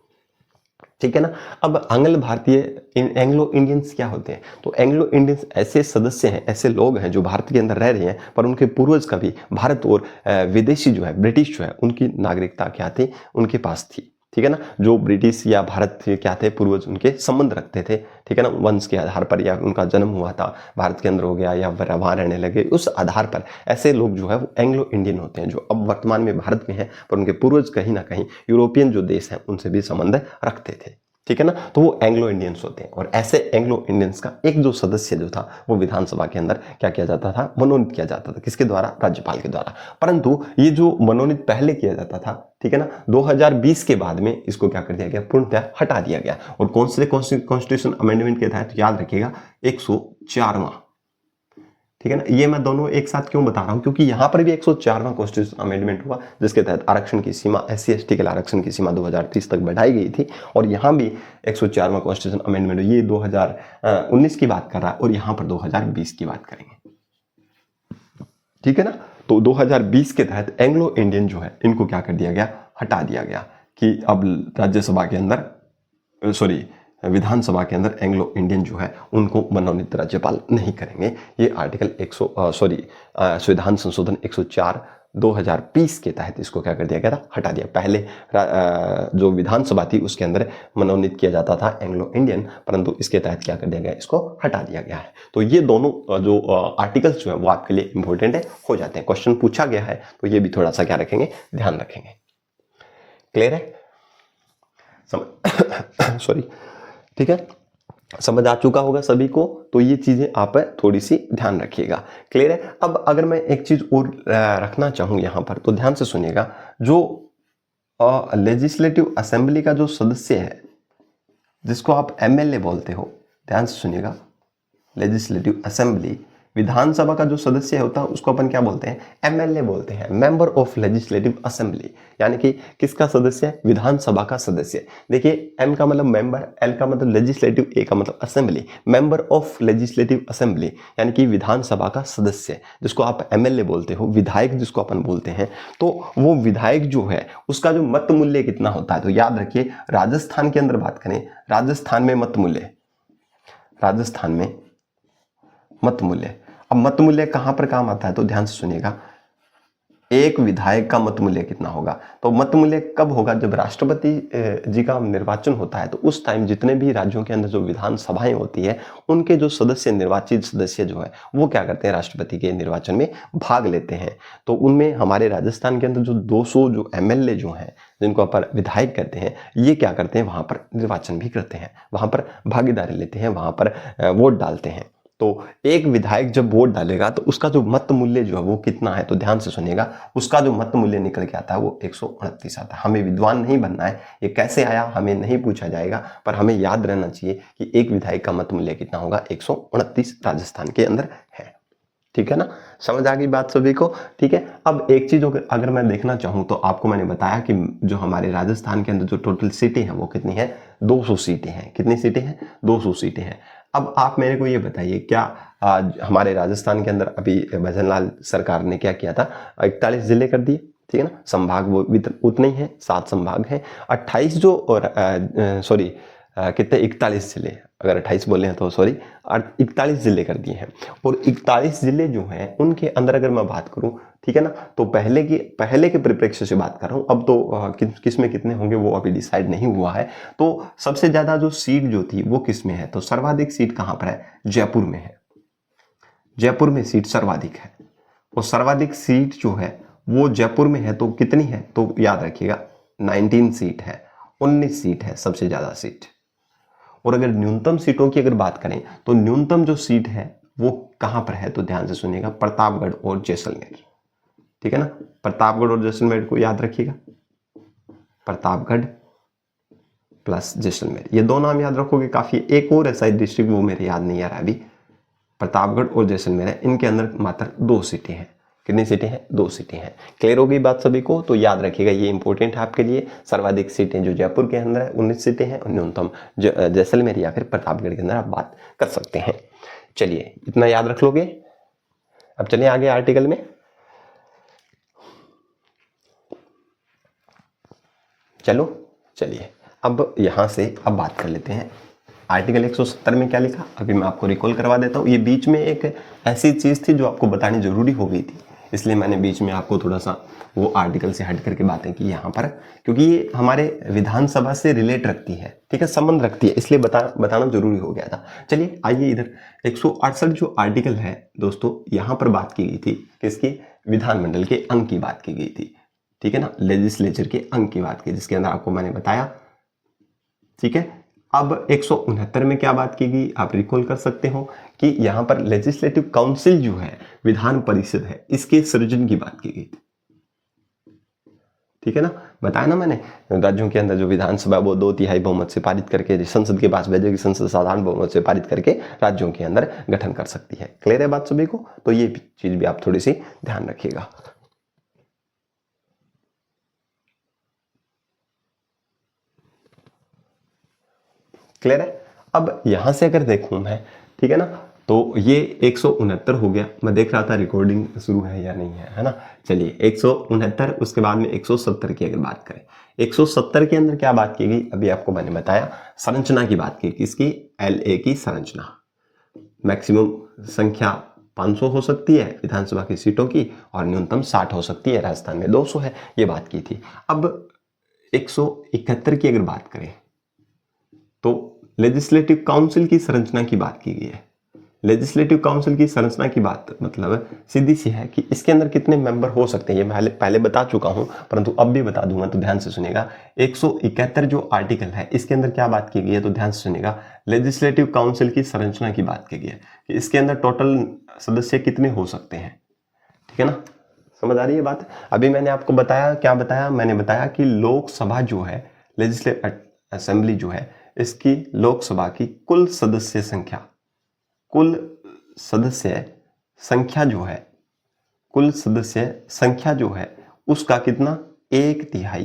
S1: ठीक है ना। अब आंग्ल भारतीय एंग्लो इंडियंस क्या होते हैं, तो एंग्लो इंडियंस ऐसे सदस्य हैं, ऐसे लोग हैं जो भारत के अंदर रह रहे हैं पर उनके पूर्वज का भी भारत और विदेशी जो है, ब्रिटिश जो है, उनकी नागरिकता क्या थी, उनके पास थी। ठीक है ना, जो ब्रिटिश या भारत के क्या थे, पूर्वज उनके संबंध रखते थे। ठीक है ना, वंश के आधार पर या उनका जन्म हुआ था भारत के अंदर हो गया या वहां रहने लगे, उस आधार पर ऐसे लोग जो है वो एंग्लो इंडियन होते हैं, जो अब वर्तमान में भारत में है पर उनके पूर्वज कहीं ना कहीं यूरोपियन जो देश हैं उनसे भी संबंध रखते थे। ठीक है ना, तो वो एंग्लो इंडियंस होते हैं और ऐसे एंग्लो इंडियंस का एक जो सदस्य जो था वो विधानसभा के अंदर क्या किया जाता था, मनोनीत किया जाता था। किसके द्वारा, राज्यपाल के द्वारा। परंतु ये जो मनोनीत पहले किया जाता था, ठीक है ना, 2020 के बाद में इसको क्या कर दिया गया, पूर्णतः हटा दिया गया। और कौन से कॉन्स्टिट्यूशन अमेंडमेंट के तहत, याद रखिएगा 104वां। ठीक है ना, ये मैं दोनों एक साथ क्यों बता रहा हूं, क्योंकि यहां पर भी 104वां कॉन्स्टिट्यूशन अमेंडमेंट हुआ जिसके तहत आरक्षण की सीमा, SC ST के लिए आरक्षण की सीमा 2030 तक बढ़ाई गई थी और यहां भी 104वां कॉन्स्टिट्यूशन अमेंडमेंट, ये 2019 की बात कर रहा है और यहां पर 2020 की बात करेंगे। ठीक है ना, तो 2020 के तहत एंग्लो इंडियन जो है इनको क्या कर दिया गया, हटा दिया गया कि अब राज्यसभा के अंदर विधानसभा के अंदर एंग्लो इंडियन जो है उनको मनोनीत राज्यपाल नहीं करेंगे। ये आर्टिकल संविधान संशोधन 104 2020 के तहत इसको क्या कर दिया गया था, हटा दिया। पहले जो विधानसभा थी उसके अंदर मनोनीत किया जाता था एंग्लो इंडियन, परंतु इसके तहत क्या कर दिया गया, इसको हटा दिया गया है। तो ये दोनों जो आर्टिकल्स जो है वो आपके लिए इंपॉर्टेंट है, हो जाते हैं। क्वेश्चन पूछा गया है तो ये भी थोड़ा सा क्या रखेंगे, ध्यान रखेंगे। क्लियर है, सॉरी, ठीक है, समझ आ चुका होगा सभी को। तो ये चीजें आप थोड़ी सी ध्यान रखिएगा। क्लियर है। अब अगर मैं एक चीज और रखना चाहूं यहां पर तो ध्यान से सुनिएगा, जो लेजिस्लेटिव असेंबली का जो सदस्य है जिसको आप MLA बोलते हो, ध्यान से सुनिएगा, लेजिस्लेटिव असेंबली, विधानसभा का जो सदस्य होता है उसको अपन क्या बोलते हैं, MLA बोलते हैं, मेंबर ऑफ लेजिस्लेटिव असेंबली। यानी कि किसका सदस्य, विधानसभा का सदस्य। देखिए M का मतलब मेंबर, L का मतलब लेजिस्लेटिव, A का मतलब assembly, member of legislative assembly यानी कि विधानसभा का सदस्य, जिसको आप MLA बोलते हो, विधायक जिसको अपन बोलते हैं। तो वो विधायक जो है उसका जो मत मूल्य कितना होता है, तो याद रखिए राजस्थान के अंदर बात करें, राजस्थान में मत मूल्य, राजस्थान में मत मूल्य। अब मत मूल्य कहां पर काम आता है, तो ध्यान से सुनिएगा, एक विधायक का मत मूल्य कितना होगा? तो मत मूल्य कब होगा? जब राष्ट्रपति जी का निर्वाचन होता है तो उस टाइम जितने भी राज्यों के अंदर जो विधानसभाएं होती है उनके जो सदस्य, निर्वाचित सदस्य जो है वो क्या करते हैं, राष्ट्रपति के निर्वाचन में भाग लेते हैं। तो उनमें हमारे राजस्थान के अंदर जो 200 जो एमएलए जो हैं, जिनको अपन विधायक कहते हैं, ये क्या करते हैं, वहां पर निर्वाचन भी करते हैं, वहां पर भागीदारी लेते हैं, वहां पर वोट डालते हैं। तो एक विधायक जब वोट डालेगा तो उसका जो मत मूल्य जो है वो कितना है, तो ध्यान से सुनिएगा, उसका जो मत मूल्य निकल के आता है वो 129 आता है। हमें विद्वान नहीं बनना है, ये कैसे आया हमें नहीं पूछा जाएगा, पर हमें याद रहना चाहिए कि एक विधायक का मत मूल्य कितना होगा, 129 राजस्थान के अंदर है। ठीक है ना, समझ आ गई बात सभी को? ठीक है। अब एक चीज अगर मैं देखना चाहूं तो आपको मैंने बताया कि जो हमारे राजस्थान के अंदर जो टोटल सीटें हैं वो कितनी है, 200 सीटें हैं। कितनी सीटें हैं? 200 सीटें हैं। अब आप मेरे को ये बताइए, क्या आज हमारे राजस्थान के अंदर अभी भजनलाल सरकार ने क्या किया था, 41 जिले कर दिए, ठीक है ना, संभाग वो उतने ही हैं, 7 संभाग हैं, 28 जो और सॉरी कितने, 41 जिले, अगर 28 बोले हैं तो सॉरी, 41 जिले कर दिए हैं। और 41 जिले जो हैं उनके अंदर अगर मैं बात करूं, ठीक है ना, तो पहले के परिप्रेक्ष्य से बात कर रहा हूं, अब तो किस में कितने होंगे वो अभी डिसाइड नहीं हुआ है। तो सबसे ज्यादा जो सीट जो थी वो किस में है, तो सर्वाधिक सीट कहां पर है, जयपुर में है। जयपुर में सीट सर्वाधिक है, और सर्वाधिक सीट जो है वो जयपुर में है। तो कितनी है, तो याद रखिएगा 19 सीट है, 19 सीट है सबसे ज्यादा सीट। और अगर न्यूनतम सीटों की अगर बात करें तो न्यूनतम जो सीट है वो कहां पर है, तो ध्यान से सुनिएगा, प्रतापगढ़ और जैसलमेर। ठीक है ना, प्रतापगढ़ और जैसलमेर को याद रखिएगा, प्रतापगढ़ प्लस जैसलमेर, ये दो नाम याद रखोगे काफी। एक और है शायद डिस्ट्रिक्ट, वो मेरे याद नहीं आ रहा अभी। प्रतापगढ़ और जैसलमेर है, इनके अंदर मात्र 2 सीटें हैं। कितनी सीटें हैं, 2 सीटें हैं। क्लियर हो गई बात सभी को? तो याद रखिएगा, ये इंपॉर्टेंट है आपके लिए। सर्वाधिक सीटें जो जयपुर के अंदर है 19 सीटें हैं, और न्यूनतम जैसलमेर या फिर प्रतापगढ़ के अंदर आप बात कर सकते हैं। चलिए, इतना याद रख लोगे। अब चलिए आगे आर्टिकल में। चलो चलिए, अब यहां से अब बात कर लेते हैं आर्टिकल 170 में क्या लिखा। अभी मैं आपको रिकॉल करवा देता हूँ। ये बीच में एक ऐसी चीज थी जो आपको बतानी जरूरी हो गई थी, इसलिए मैंने बीच में आपको थोड़ा सा वो आर्टिकल से हट करके बातें की यहाँ पर, क्योंकि ये हमारे विधानसभा से रिलेट रखती है, ठीक है, संबंध रखती है, इसलिए बताना जरूरी हो गया था। चलिए आइए इधर 168 जो आर्टिकल है दोस्तों, यहाँ पर बात की गई थी किसकी, विधानमंडल के अंग की बात की गई थी। ठीक है ना, लेजिस्लेचर के अंग की बात की, जिसके अंदर आपको मैंने बताया। ठीक है, अब 169 में क्या बात की गई, आप रिकॉल कर सकते हो कि यहां पर लेजिस्लेटिव काउंसिल जो है, विधान परिषद है, इसके सृजन की बात की गई थी। ठीक है ना, बताया ना मैंने, राज्यों के अंदर जो विधानसभा वो 2/3 बहुमत से पारित करके संसद के पास भेजेगी, संसद साधारण बहुमत से पारित करके राज्यों के अंदर गठन कर सकती है। क्लियर है बात सभी को? तो ये चीज भी आप थोड़ी सी ध्यान रखिएगा। क्लियर है? अब यहां से अगर देखूं मैं, ठीक है ना, तो ये 169 हो गया। मैं देख रहा था रिकॉर्डिंग शुरू है या नहीं है ना। चलिए 169, उसके बाद में 170 की अगर बात करें, 170 के अंदर क्या बात की गई, अभी आपको मैंने बताया, संरचना की बात की, किसकी, LA की संरचना। मैक्सिमम संख्या 500 हो सकती है विधानसभा की सीटों की, और न्यूनतम 60 हो सकती है, राजस्थान में 200 है, ये बात की थी। अब 171 की अगर बात करें तो लेजिस्लेटिव काउंसिल की संरचना की बात की गई है। लेजिस्लेटिव काउंसिल की संरचना की बात मतलब सीधी सी है कि इसके अंदर कितने मेंबर हो सकते हैं, ये पहले बता चुका हूं, परंतु अब भी बता दूंगा, तो ध्यान से सुनिएगा। 171 जो आर्टिकल है, इसके अंदर क्या बात की गई है, तो ध्यान से सुनिएगा, लेजिस्लेटिव काउंसिल की संरचना की बात की गई है कि इसके अंदर टोटल सदस्य कितने हो सकते हैं। ठीक है ना, समझ आ रही है बात? अभी मैंने आपको बताया, क्या बताया, मैंने बताया कि लोकसभा जो है, लेजिस्लेटिव असेंबली जो है, इसकी लोकसभा की कुल सदस्य संख्या, कुल सदस्य संख्या जो है, कुल सदस्य संख्या जो है उसका कितना, 1/3।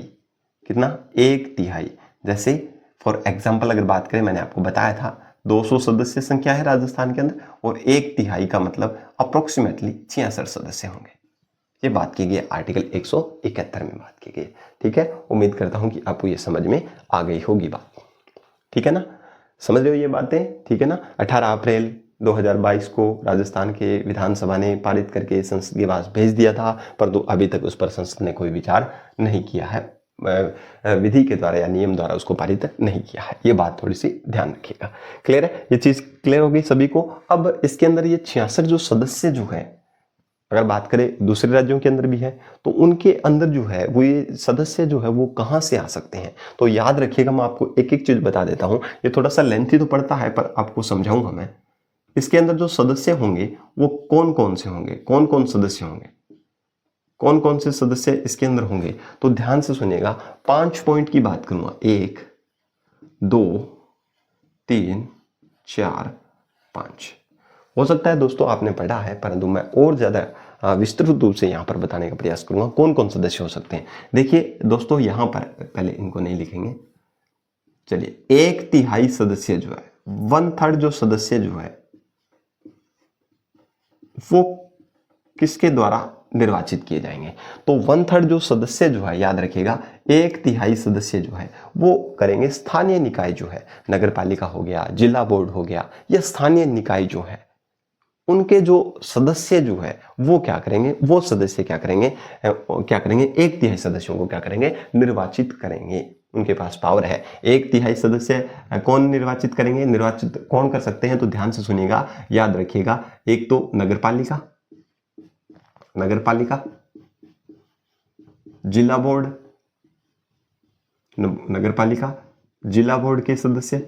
S1: कितना, 1/3। जैसे फॉर एग्जांपल अगर बात करें, मैंने आपको बताया था 200 सदस्य संख्या है राजस्थान के अंदर, और 1/3 का मतलब अप्रोक्सीमेटली 66 सदस्य होंगे। ये बात की गई आर्टिकल 171 में बात की गई। ठीक है, उम्मीद करता हूं कि आपको ये समझ में आ गई होगी बात। ठीक है ना, समझ रहे हो ये बातें? ठीक है ना, 18 अप्रैल 2022 को राजस्थान के विधानसभा ने पारित करके संसद के पास भेज दिया था, परंतु अभी तक उस पर संसद ने कोई विचार नहीं किया है, विधि के द्वारा या नियम द्वारा उसको पारित नहीं किया है। ये बात थोड़ी सी ध्यान रखिएगा। क्लियर है? ये चीज क्लियर हो गई सभी को। अब इसके अंदर ये 66 जो सदस्य जो है, अगर बात करें दूसरे राज्यों के अंदर भी है, तो उनके अंदर जो है वो ये सदस्य जो है वो कहां से आ सकते हैं। तो याद रखिएगा, मैं आपको एक एक चीज बता देता हूं। ये थोड़ा सा लेंथी तो पड़ता है, पर आपको समझाऊंगा मैं। इसके अंदर जो सदस्य होंगे वो कौन कौन से होंगे, कौन कौन सदस्य होंगे, कौन कौन से सदस्य इसके अंदर होंगे, तो ध्यान से सुनिएगा। 5 पॉइंट की बात करूंगा। 1 2 3 4 5। हो सकता है दोस्तों आपने पढ़ा है, परंतु मैं और ज्यादा विस्तृत रूप से यहां पर बताने का प्रयास करूंगा कौन कौन सदस्य हो सकते हैं। देखिए दोस्तों, यहां पर पहले इनको नहीं लिखेंगे, चलिए। 1/3 सदस्य जो है, 1/3 जो सदस्य जो है वो किसके द्वारा निर्वाचित किए जाएंगे। तो 1/3 जो सदस्य जो है, याद रखिएगा, 1/3 सदस्य जो है वो करेंगे स्थानीय निकाय जो है, नगर पालिका हो गया, जिला बोर्ड हो गया, या स्थानीय निकाय जो है, उनके जो सदस्य जो है वो क्या करेंगे, वो सदस्य क्या करेंगे, 1/3 सदस्यों को क्या करेंगे, निर्वाचित करेंगे। उनके पास पावर है। 1/3 सदस्य कौन निर्वाचित करेंगे, निर्वाचित कौन कर सकते हैं, तो ध्यान से सुनिएगा, याद रखिएगा। एक तो नगर पालिका, जिला बोर्ड, नगर पालिका जिला बोर्ड के सदस्य,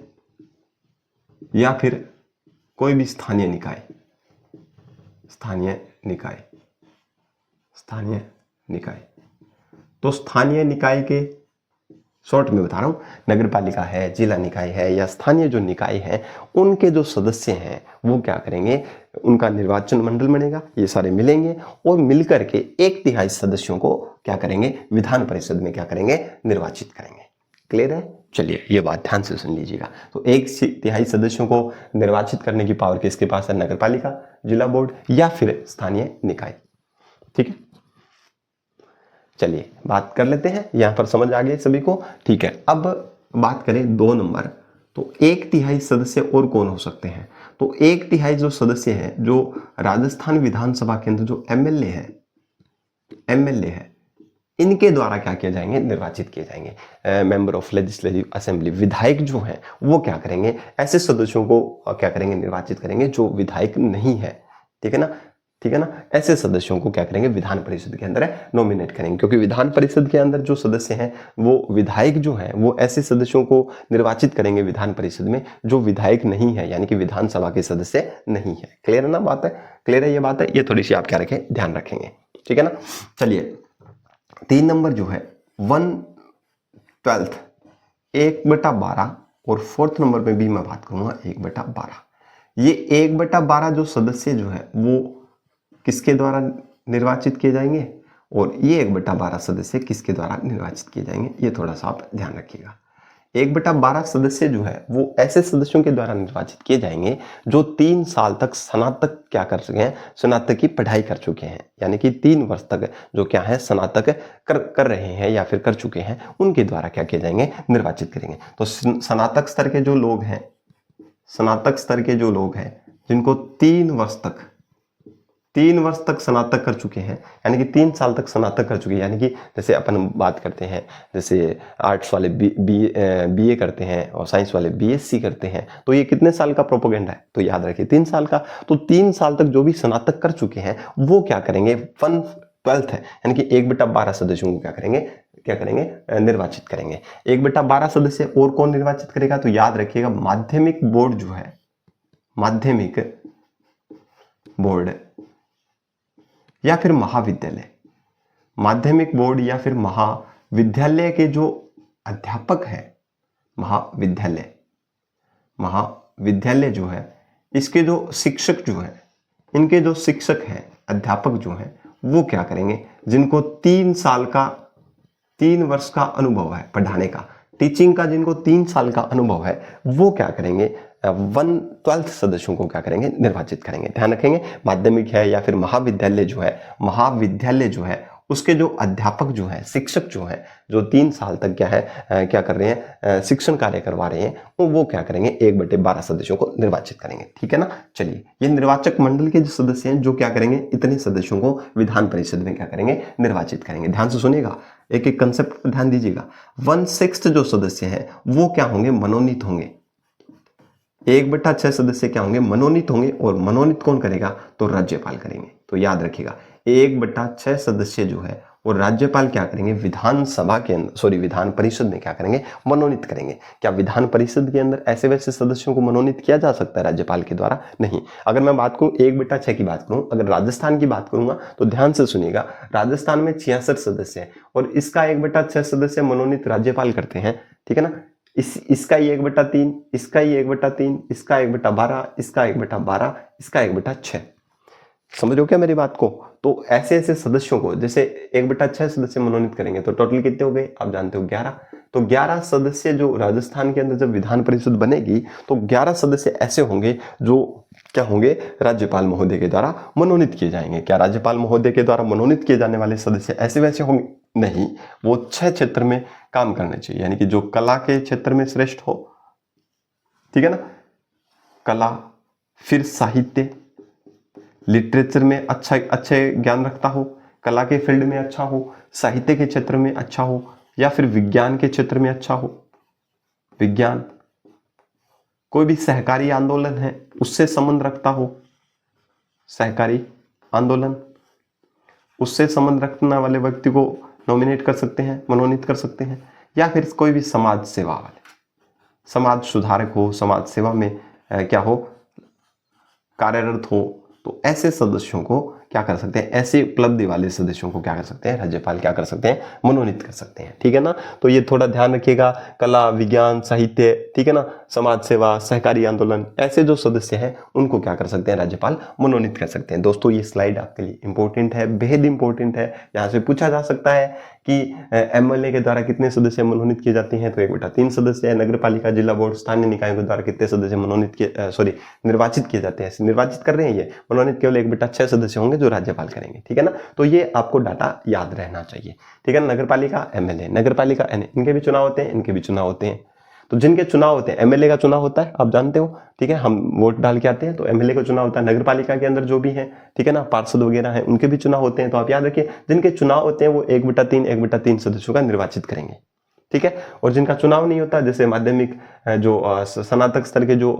S1: या फिर कोई भी स्थानीय निकाय, तो स्थानीय निकाय के शॉर्ट में बता रहा हूं, नगर पालिका है, जिला निकाय है, या स्थानीय जो निकाय है, उनके जो सदस्य हैं वो क्या करेंगे, उनका निर्वाचन मंडल बनेगा, ये सारे मिलेंगे और मिलकर के 1/3 सदस्यों को क्या करेंगे, विधान परिषद में क्या करेंगे, निर्वाचित करेंगे। क्लियर है? चलिए ये बात ध्यान से सुन लीजिएगा। तो 1/3 सदस्यों को निर्वाचित करने की पावर किसके पास है, नगर पालिका, जिला बोर्ड, या फिर स्थानीय निकाय। ठीक है, चलिए बात कर लेते हैं, यहां पर समझ आ गई सभी को। ठीक है, अब बात करें 2 नंबर, तो 1/3 सदस्य और कौन हो सकते हैं। तो 1/3 जो सदस्य हैं, जो राजस्थान विधानसभा के अंदर जो एमएलए है, इनके द्वारा क्या किए जाएंगे, निर्वाचित किए जाएंगे। मेंबर ऑफ लेजिस्लेटिव असेंबली, विधायक जो हैं वो क्या करेंगे, ऐसे सदस्यों को क्या करेंगे, निर्वाचित करेंगे जो विधायक नहीं है। ठीक है ना, ऐसे सदस्यों को क्या करेंगे, विधान परिषद के अंदर नॉमिनेट करेंगे, क्योंकि विधान परिषद के अंदर जो सदस्य हैं वो विधायक जो हैं वो ऐसे सदस्यों को निर्वाचित करेंगे विधान परिषद में जो विधायक नहीं है, यानी कि विधानसभा के सदस्य नहीं है। क्लियर है ना बात है? क्लियर है ये बात है? ये थोड़ी सी आप क्या रखें, ध्यान रखेंगे। ठीक है ना। चलिए 3 नंबर जो है 1/12, 1/12, और 4th नंबर में भी मैं बात करूंगा 1/12। ये 1/12 जो सदस्य जो है वो किसके द्वारा निर्वाचित किए जाएंगे, और ये 1/12 सदस्य किसके द्वारा निर्वाचित किए जाएंगे, ये थोड़ा सा आप ध्यान रखिएगा। 1/12 सदस्य जो है वो ऐसे सदस्यों के द्वारा निर्वाचित किए जाएंगे जो 3 साल तक स्नातक क्या कर चुके हैं, स्नातक की पढ़ाई कर चुके हैं, यानी कि 3 वर्ष तक जो क्या है स्नातक कर रहे हैं या फिर कर चुके हैं, उनके द्वारा क्या किए जाएंगे, निर्वाचित करेंगे। तो स्नातक स्तर के जो लोग हैं, जिनको 3 वर्ष तक स्नातक कर चुके हैं, यानी कि 3 साल तक स्नातक कर चुके हैं, यानी कि जैसे अपन बात करते हैं, जैसे आर्ट्स वाले बीए करते हैं और साइंस वाले बीएससी करते हैं, तो ये कितने साल का प्रोपोगेंडा है, तो याद रखिए 3 साल का। तो 3 साल तक जो भी स्नातक कर चुके हैं वो क्या करेंगे, 1/12 है, यानी कि 1/12 सदस्यों को क्या करेंगे, निर्वाचित करेंगे। 1/12 सदस्य और कौन निर्वाचित करेगा, तो याद रखिएगा माध्यमिक बोर्ड जो है, माध्यमिक बोर्ड या फिर महाविद्यालय, माध्यमिक बोर्ड या फिर महाविद्यालय के जो अध्यापक है, महाविद्यालय जो है, इसके जो शिक्षक जो है, इनके जो शिक्षक हैं, अध्यापक जो हैं, वो क्या करेंगे, जिनको 3 वर्ष का अनुभव है पढ़ाने का, टीचिंग का जिनको 3 साल का अनुभव है, वो क्या करेंगे, 1/12 सदस्यों को क्या करेंगे, निर्वाचित करेंगे। ध्यान रखेंगे, माध्यमिक है या फिर महाविद्यालय जो है उसके जो अध्यापक जो है, शिक्षक जो है, जो 3 साल तक क्या कर रहे हैं, शिक्षण कार्य करवा रहे हैं, वो क्या करेंगे, 1/12 सदस्यों को निर्वाचित करेंगे। ठीक है ना। चलिए, ये निर्वाचक मंडल के जो सदस्य हैं जो क्या करेंगे, इतने सदस्यों को विधान परिषद में क्या करेंगे, निर्वाचित करेंगे। ध्यान से सुनिएगा, एक एक कंसेप्ट पर ध्यान दीजिएगा। 1/6 जो सदस्य हैं वो क्या होंगे, मनोनीत होंगे। 1/6 सदस्य क्या होंगे, मनोनीत होंगे। और मनोनीत कौन करेगा, तो राज्यपाल करेंगे। तो याद रखिएगा, 1/6 सदस्य जो है वो राज्यपाल क्या करेंगे, विधानसभा के अंदर, सॉरी, विधान परिषद में क्या करेंगे, मनोनीत करेंगे। क्या विधान परिषद के अंदर ऐसे वैसे सदस्यों को मनोनीत किया जा सकता है राज्यपाल के द्वारा? नहीं। अगर मैं बात करूं 1/6 की बात करूं, अगर राजस्थान की बात करूंगा तो ध्यान से सुनिएगा, राजस्थान में 66 सदस्य है और इसका 1/6 सदस्य मनोनीत राज्यपाल करते हैं। ठीक है ना। इसका ही 1/3, इसका ही 1/3, इसका 1/12, इसका 1/12, इसका 1/6। समझो क्या मेरी बात को? तो ऐसे ऐसे सदस्यों को, जैसे 1/6 सदस्य मनोनीत करेंगे तो टोटल कितने हो गए, आप जानते हो 11। तो 11 सदस्य जो राजस्थान के अंदर जब विधान परिषद बनेगी तो 11 सदस्य ऐसे होंगे जो क्या होंगे, राज्यपाल महोदय के द्वारा मनोनीत किए जाएंगे। क्या राज्यपाल महोदय के द्वारा मनोनीत किए जाने वाले सदस्य ऐसे वैसे होंगे? नहीं, वो 6 क्षेत्र में काम करने चाहिए, यानी कि जो कला के क्षेत्र में श्रेष्ठ हो, ठीक है ना, कला, फिर साहित्य, लिटरेचर में अच्छे ज्ञान रखता हो, कला के फील्ड में अच्छा हो, साहित्य के क्षेत्र में अच्छा हो, या फिर विज्ञान के क्षेत्र में अच्छा हो, विज्ञान, कोई भी सहकारी आंदोलन है उससे संबंध रखता हो, सहकारी आंदोलन, उससे संबंध रखने वाले व्यक्ति को नॉमिनेट कर सकते हैं, मनोनीत कर सकते हैं। या फिर कोई भी समाज सेवा वाले, समाज सुधारक हो, समाज सेवा में क्या हो, कार्यरत हो, तो ऐसे सदस्यों को क्या कर सकते हैं, ऐसे उपलब्धि वाले सदस्यों को क्या कर सकते हैं, राज्यपाल क्या कर सकते हैं, मनोनीत कर सकते हैं। ठीक है ना। तो ये थोड़ा ध्यान रखिएगा, कला, विज्ञान, साहित्य, ठीक है ना, समाज सेवा, सहकारी आंदोलन, ऐसे जो सदस्य हैं उनको क्या कर सकते हैं, राज्यपाल मनोनीत कर सकते हैं। दोस्तों, ये स्लाइड आपके लिए इंपॉर्टेंट है, बेहद इंपॉर्टेंट है। यहाँ से पूछा जा सकता है कि एमएलए के द्वारा कितने सदस्य मनोनीत किए जाते हैं, तो 1/3 सदस्य है। नगर पालिका, जिला बोर्ड, स्थानीय निकायों के द्वारा कितने सदस्य निर्वाचित किए जाते हैं, निर्वाचित कर रहे हैं, ये मनोनीत केवल 1/6 सदस्य होंगे जो राज्यपाल करेंगे। ठीक है ना। तो ये आपको डाटा याद रहना चाहिए। ठीक है ना। नगर पालिका, एमएलए, नगर पालिका, इनके भी चुनाव होते हैं, इनके भी चुनाव होते हैं। तो जिनके चुनाव होते हैं, एमएलए का चुनाव होता है, आप जानते हो, ठीक है, हम वोट डाल के आते हैं, तो एमएलए का चुनाव होता है। नगर पालिका के अंदर जो भी है, ठीक है ना, पार्षद वगैरह हैं, उनके भी चुनाव होते हैं। तो आप याद रखिए, जिनके चुनाव होते हैं वो 1/3 सदस्यों का निर्वाचित करेंगे। ठीक है। और जिनका चुनाव नहीं होता, जैसे माध्यमिक जो स्नातक स्तर के जो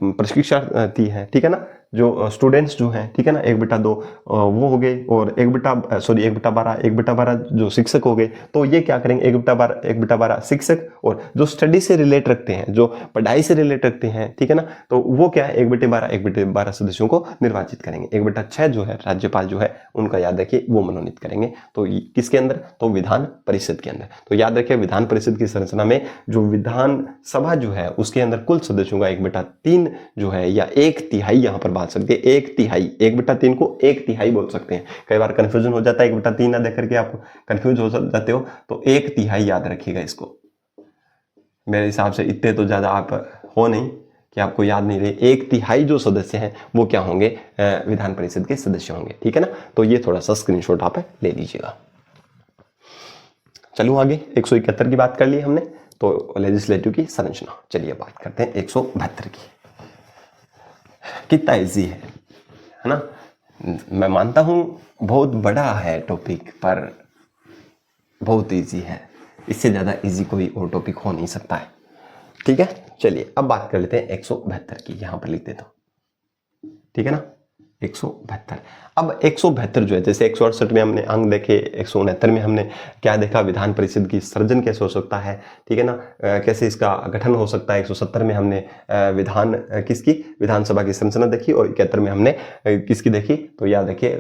S1: प्रशिक्षणार्थी हैं, ठीक है ना, जो स्टूडेंट्स जो हैं, ठीक है ना, 1/2 वो हो गए, और 1/12 जो शिक्षक हो गए। तो ये क्या करेंगे, 1/12 शिक्षक, और जो स्टडी से रिलेट रखते हैं, जो पढ़ाई से रिलेट रखते हैं, ठीक है ना, तो वो क्या है, 1/12 सदस्यों को निर्वाचित करेंगे। 1/6 जो है राज्यपाल जो है उनका याद रखिए वो मनोनीत करेंगे। तो किसके अंदर, तो विधान परिषद के अंदर। तो याद रखिए, विधान परिषद की संरचना में जो विधान सभा जो है उसके अंदर कुल सदस्यों का 1/3 जो है, या 1/3 यहाँ पर बात सकते हैं, 1/3, 1/3 को 1/3 बोल सकते हैं। कई बार कंफ्यूजन हो जाता है, 1/3 ना देख करके आप कंफ्यूज हो जाते हो, तो 1/3 याद रखिएगा इसको। मेरे हिसाब से इतने तो ज्यादा आप हो नहीं कि आपको याद नहीं रहे। 1/3 जो सदस्य हैं वो क्या होंगे, विधान परिषद के सदस्य होंगे। ठीक है ना। तो ये थोड़ा सा स्क्रीनशॉट आप ले लीजिएगा। चलो आगे, 171 की बात कर ली हमने, तो लेजिस्लेटिव की संरचना। चलिए बात करते हैं 172 की। कितना इजी है ना। मैं मानता हूं बहुत बड़ा है टॉपिक, पर बहुत इजी है। इससे ज्यादा इजी कोई और टॉपिक हो नहीं सकता है। ठीक है। चलिए अब बात कर लेते हैं 172 की। यहां पर लिख देता हूं, ठीक है ना, 172। अब 172 जो है, जैसे 168 में हमने अंग देखे, 169 में हमने क्या देखा, विधान परिषद की सृजन कैसे हो सकता है, ठीक है ना, कैसे इसका गठन हो सकता है। 170 में हमने विधानसभा की संरचना देखी, और 71 में हमने किसकी देखी, तो याद रखिए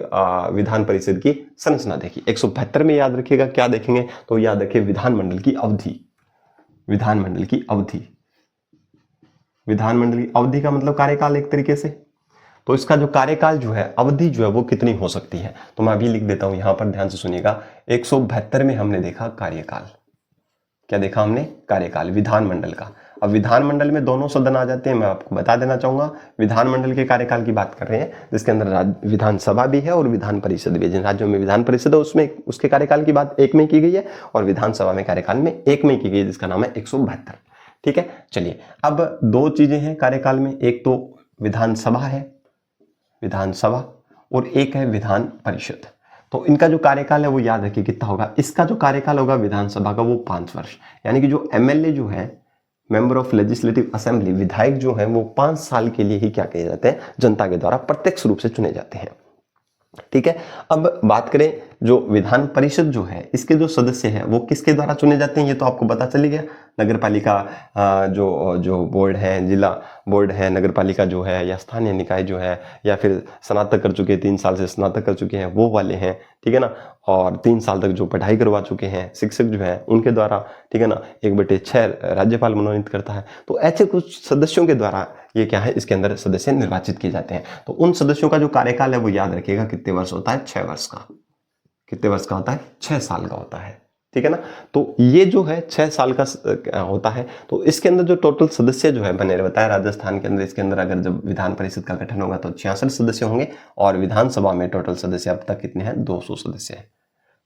S1: विधान परिषद की संरचना देखी। 172 में याद रखिएगा क्या देखेंगे, तो याद रखिए विधानमंडल की अवधि। विधानमंडल की अवधि, विधानमंडल की अवधि का मतलब कार्यकाल एक तरीके से। तो इसका जो कार्यकाल जो है, अवधि जो है वो कितनी हो सकती है, तो मैं अभी लिख देता हूं यहां पर, ध्यान से सुनिएगा। 172 में हमने देखा कार्यकाल, क्या देखा हमने, कार्यकाल विधानमंडल का। अब विधानमंडल में दोनों सदन आ जाते हैं। मैं आपको बता देना चाहूंगा, विधानमंडल के कार्यकाल की बात कर रहे हैं जिसके अंदर विधानसभा भी है और विधान परिषद भी है। जिन राज्यों में विधान परिषद है उसमें उसके कार्यकाल की बात 1 में की गई है और विधानसभा में कार्यकाल में 1 में की गई है, जिसका नाम है 172। ठीक है, चलिए अब 2 चीजें हैं कार्यकाल में, एक तो विधानसभा है, विधानसभा, और एक है विधान परिषद। तो इनका जो कार्यकाल है वो याद रखिए कितना होगा। इसका जो कार्यकाल होगा विधानसभा का वो 5 वर्ष, यानी कि जो एमएलए जो है, मेंबर ऑफ लेजिस्लेटिव असेंबली, विधायक जो है वो 5 साल के लिए ही क्या कहे जाते हैं, जनता के द्वारा प्रत्यक्ष रूप से चुने जाते हैं। ठीक है, अब बात करें जो विधान परिषद जो है, इसके जो सदस्य हैं वो किसके द्वारा चुने जाते हैं, ये तो आपको पता चल गया। नगर पालिका जो बोर्ड है, जिला बोर्ड है, नगर पालिका जो है, या स्थानीय निकाय जो है, या फिर स्नातक कर चुके, 3 साल से स्नातक कर चुके हैं वो वाले हैं, ठीक है ना, और 3 साल तक जो पढ़ाई करवा चुके हैं शिक्षक जो है उनके द्वारा, ठीक है ना, 1/6 राज्यपाल मनोनीत करता है। तो ऐसे कुछ सदस्यों के द्वारा ये क्या है, इसके अंदर सदस्य निर्वाचित किए जाते हैं। तो उन सदस्यों का जो कार्यकाल है वो याद रखिएगा कितने वर्ष होता है, 6 वर्ष का। कितने वर्ष का होता है, 6 साल का होता है। ठीक है ना, तो ये जो है 6 साल का होता है। तो इसके अंदर जो टोटल सदस्य जो है बने बताया राजस्थान के अंदर, इसके अंदर अगर जब विधान परिषद का गठन होगा तो 66 सदस्य होंगे और विधानसभा में टोटल सदस्य अब तक कितने हैं, 200 सदस्य हैं।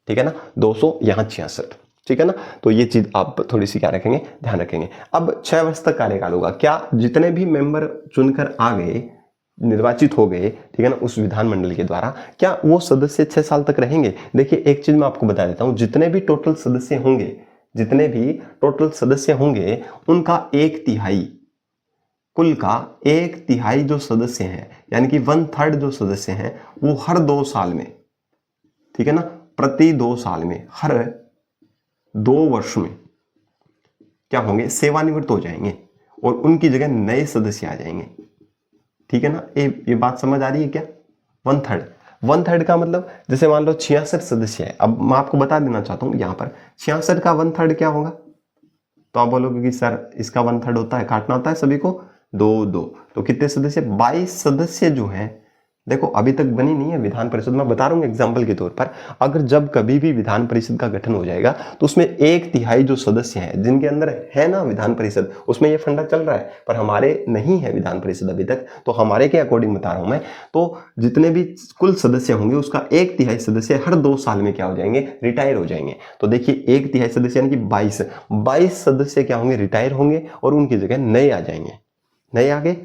S1: ठीक है ना, 200 यहाँ 66। ठीक है ना, तो ये चीज आप थोड़ी सी क्या रखेंगे, ध्यान रखेंगे। अब 6 वर्ष तक कार्यकाल होगा। क्या जितने भी मेंबर चुनकर आ गए, निर्वाचित हो गए, ठीक है ना, उस विधानमंडल के द्वारा, क्या वो सदस्य 6 साल तक रहेंगे? देखिए एक चीज मैं आपको बता देता हूं, जितने भी टोटल सदस्य होंगे उनका 1/3, कुल का 1/3 जो सदस्य हैं, यानी कि 1/3 जो सदस्य हैं वो हर 2 साल में, ठीक है ना, प्रति 2 साल में, हर 2 वर्ष में क्या होंगे, सेवानिवृत्त हो जाएंगे और उनकी जगह नए सदस्य आ जाएंगे। ठीक है ना, ये बात समझ आ रही है क्या? 1/3 का मतलब जैसे मान लो 66 सदस्य है। अब मैं आपको बता देना चाहता हूं यहां पर 66 का 1/3 क्या होगा, तो आप बोलोगे कि सर इसका 1/3 होता है, काटना होता है सभी को 2-2, तो कितने सदस्य, 22 सदस्य जो हैं। देखो अभी तक बनी नहीं है विधान परिषद, मैं बता रहा हूँ एग्जाम्पल के तौर पर, अगर जब कभी भी विधान परिषद का गठन हो जाएगा तो उसमें 1/3 जो सदस्य हैं जिनके अंदर है ना विधान परिषद, उसमें ये फंडा चल रहा है, पर हमारे नहीं है विधान परिषद अभी तक, तो हमारे के अकॉर्डिंग बता रहा हूं मैं, तो जितने भी कुल सदस्य होंगे उसका 1/3 सदस्य हर 2 साल में क्या हो जाएंगे, रिटायर हो जाएंगे। तो देखिए 1/3 सदस्य यानी कि 22 सदस्य क्या होंगे, रिटायर होंगे और उनकी जगह नए आ जाएंगे। नए आगे,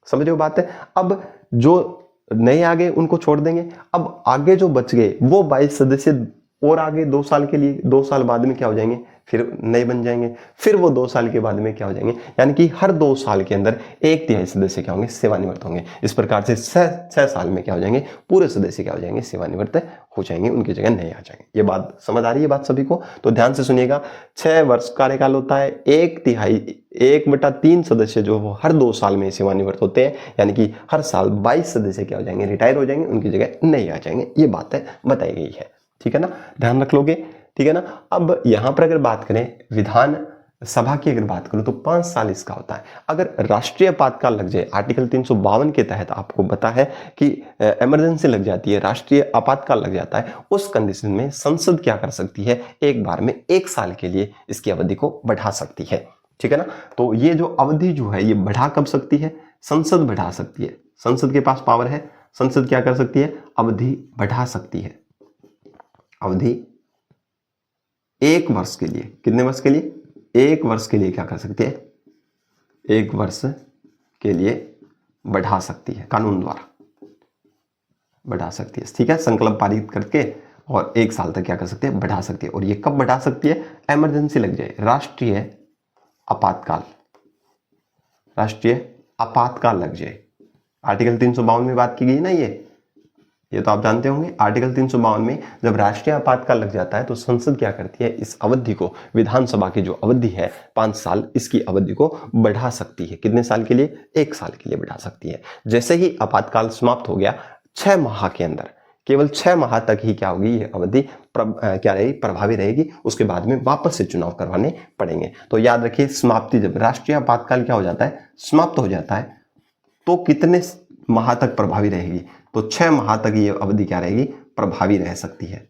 S1: समझ रहे हो बात है? अब जो नए आगे उनको छोड़ देंगे, अब आगे जो बच गए वो 22 सदस्य और आगे 2 साल के लिए, 2 साल बाद में क्या हो जाएंगे, फिर नए बन जाएंगे, फिर वो 2 साल के बाद में क्या हो जाएंगे, यानी कि हर 2 साल के अंदर 1/3 सदस्य क्या होंगे, सेवानिवृत्त होंगे। इस प्रकार से 6 साल में क्या हो जाएंगे, पूरे सदस्य क्या हो जाएंगे, सेवानिवृत्त हो जाएंगे, उनकी जगह नए आ जाएंगे। ये बात समझ आ रही है बात सभी को? तो ध्यान से सुनिएगा, 6 वर्ष कार्यकाल होता है, 1/3 सदस्य जो वो हर 2 साल में सेवानिवृत्त होते हैं, यानी कि हर साल 22 सदस्य क्या हो जाएंगे, रिटायर हो जाएंगे, उनकी जगह नए आ जाएंगे। ये बात है बताई गई है। ठीक है ना, ध्यान रख लोगे, ठीक है ना। अब यहां पर अगर बात करें विधान सभा की, अगर बात करूं तो 5 साल इसका होता है। अगर राष्ट्रीय आपातकाल लग जाए, आर्टिकल 352 के तहत आपको पता है कि इमरजेंसी लग जाती है, राष्ट्रीय आपातकाल लग जाता है, उस कंडीशन में संसद क्या कर सकती है, एक बार में 1 साल के लिए इसकी अवधि को बढ़ा सकती है। ठीक है ना, तो ये जो अवधि जो है ये बढ़ा कब सकती है, संसद बढ़ा सकती है, संसद के पास पावर है, संसद क्या कर सकती है, अवधि बढ़ा सकती है। अवधि 1 वर्ष के लिए, कितने वर्ष के लिए, 1 वर्ष के लिए क्या कर सकती है, 1 वर्ष के लिए बढ़ा सकती है, कानून द्वारा बढ़ा सकती है। ठीक है, संकल्प पारित करके और 1 साल तक क्या कर सकती है, बढ़ा सकती है। और ये कब बढ़ा सकती है, इमरजेंसी लग जाए, राष्ट्रीय आपातकाल, राष्ट्रीय आपातकाल लग जाए। आर्टिकल 352 में बात की गई ना, ये तो आप जानते होंगे। आर्टिकल 352 में जब राष्ट्रीय आपातकाल लग जाता है तो संसद क्या करती है, इस अवधि को, विधानसभा की जो अवधि है 5 साल, इसकी अवधि को बढ़ा सकती है। कितने साल के लिए, 1 साल के लिए बढ़ा सकती है। जैसे ही आपातकाल समाप्त हो गया, 6 माह के अंदर, केवल 6 माह तक ही क्या होगी, ये अवधि क्या रहेगी, प्रभावी रहेगी। उसके बाद में वापस से चुनाव करवाने पड़ेंगे। तो याद रखिए, समाप्ति, जब राष्ट्रीय आपातकाल क्या हो जाता है, समाप्त हो जाता है, तो कितने माह तक प्रभावी रहेगी, तो 6 माह तक ये अवधि क्या रहेगी, प्रभावी रह सकती है।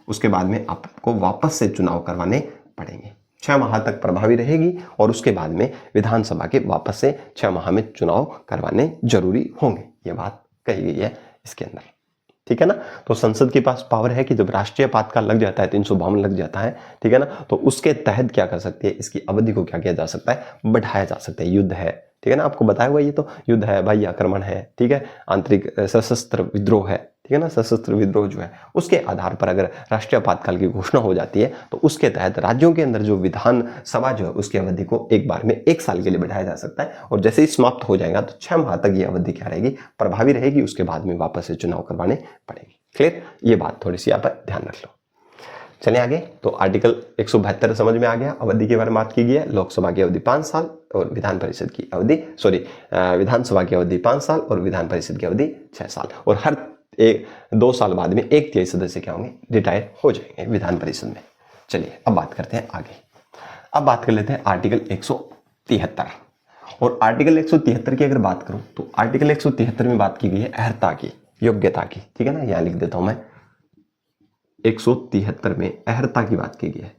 S1: उसके बाद में आपको वापस से चुनाव करवाने पड़ेंगे। 6 माह तक प्रभावी रहेगी और उसके बाद में विधानसभा के वापस से 6 माह में चुनाव करवाने जरूरी होंगे। ये बात कही गई है इसके अंदर, ठीक है ना। तो संसद के पास पावर है कि जब राष्ट्रीय आपातकाल लग जाता है, 352 लग जाता है, ठीक है ना, तो उसके तहत क्या कर सकती है, इसकी अवधि को क्या किया जा सकता है, बढ़ाया जा सकता है। युद्ध है, ठीक है ना, आपको बताया हुआ ये तो युद्ध है, बाह्य आक्रमण है, ठीक है, आंतरिक सशस्त्र विद्रोह है, ठीक है ना, सशस्त्र विद्रोह जो है उसके आधार पर अगर राष्ट्रीय आपातकाल की घोषणा हो जाती है तो उसके तहत राज्यों के अंदर जो विधानसभा जो है उसकी अवधि को एक बार में 1 साल के लिए बढ़ाया जा सकता है और जैसे ही समाप्त हो जाएगा तो 6 माह तक ये अवधि क्या रहेगी, प्रभावी रहेगी। उसके बाद में वापस से चुनाव करवाने पड़ेगी। क्लियर, ये बात थोड़ी सी यहाँ पर ध्यान रख लो। चलिए आगे, तो आर्टिकल 172 समझ में आ गया। अवधि के बारे में बात की गई है। लोकसभा की अवधि 5 साल और विधान परिषद की अवधि विधानसभा की अवधि 5 साल और विधान परिषद की अवधि 6 साल और हर 2 साल बाद में 1/3 सदस्य क्या होंगे, रिटायर हो जाएंगे विधान परिषद में। चलिए अब बात करते हैं आगे। अब बात कर लेते हैं आर्टिकल 173 और आर्टिकल 173 की अगर बात करूं तो आर्टिकल 173 में बात की गई है अहर्ता की, योग्यता की, ठीक है ना, यहां लिख देता हूं मैं। 173 में अहर्ता की बात की गई है।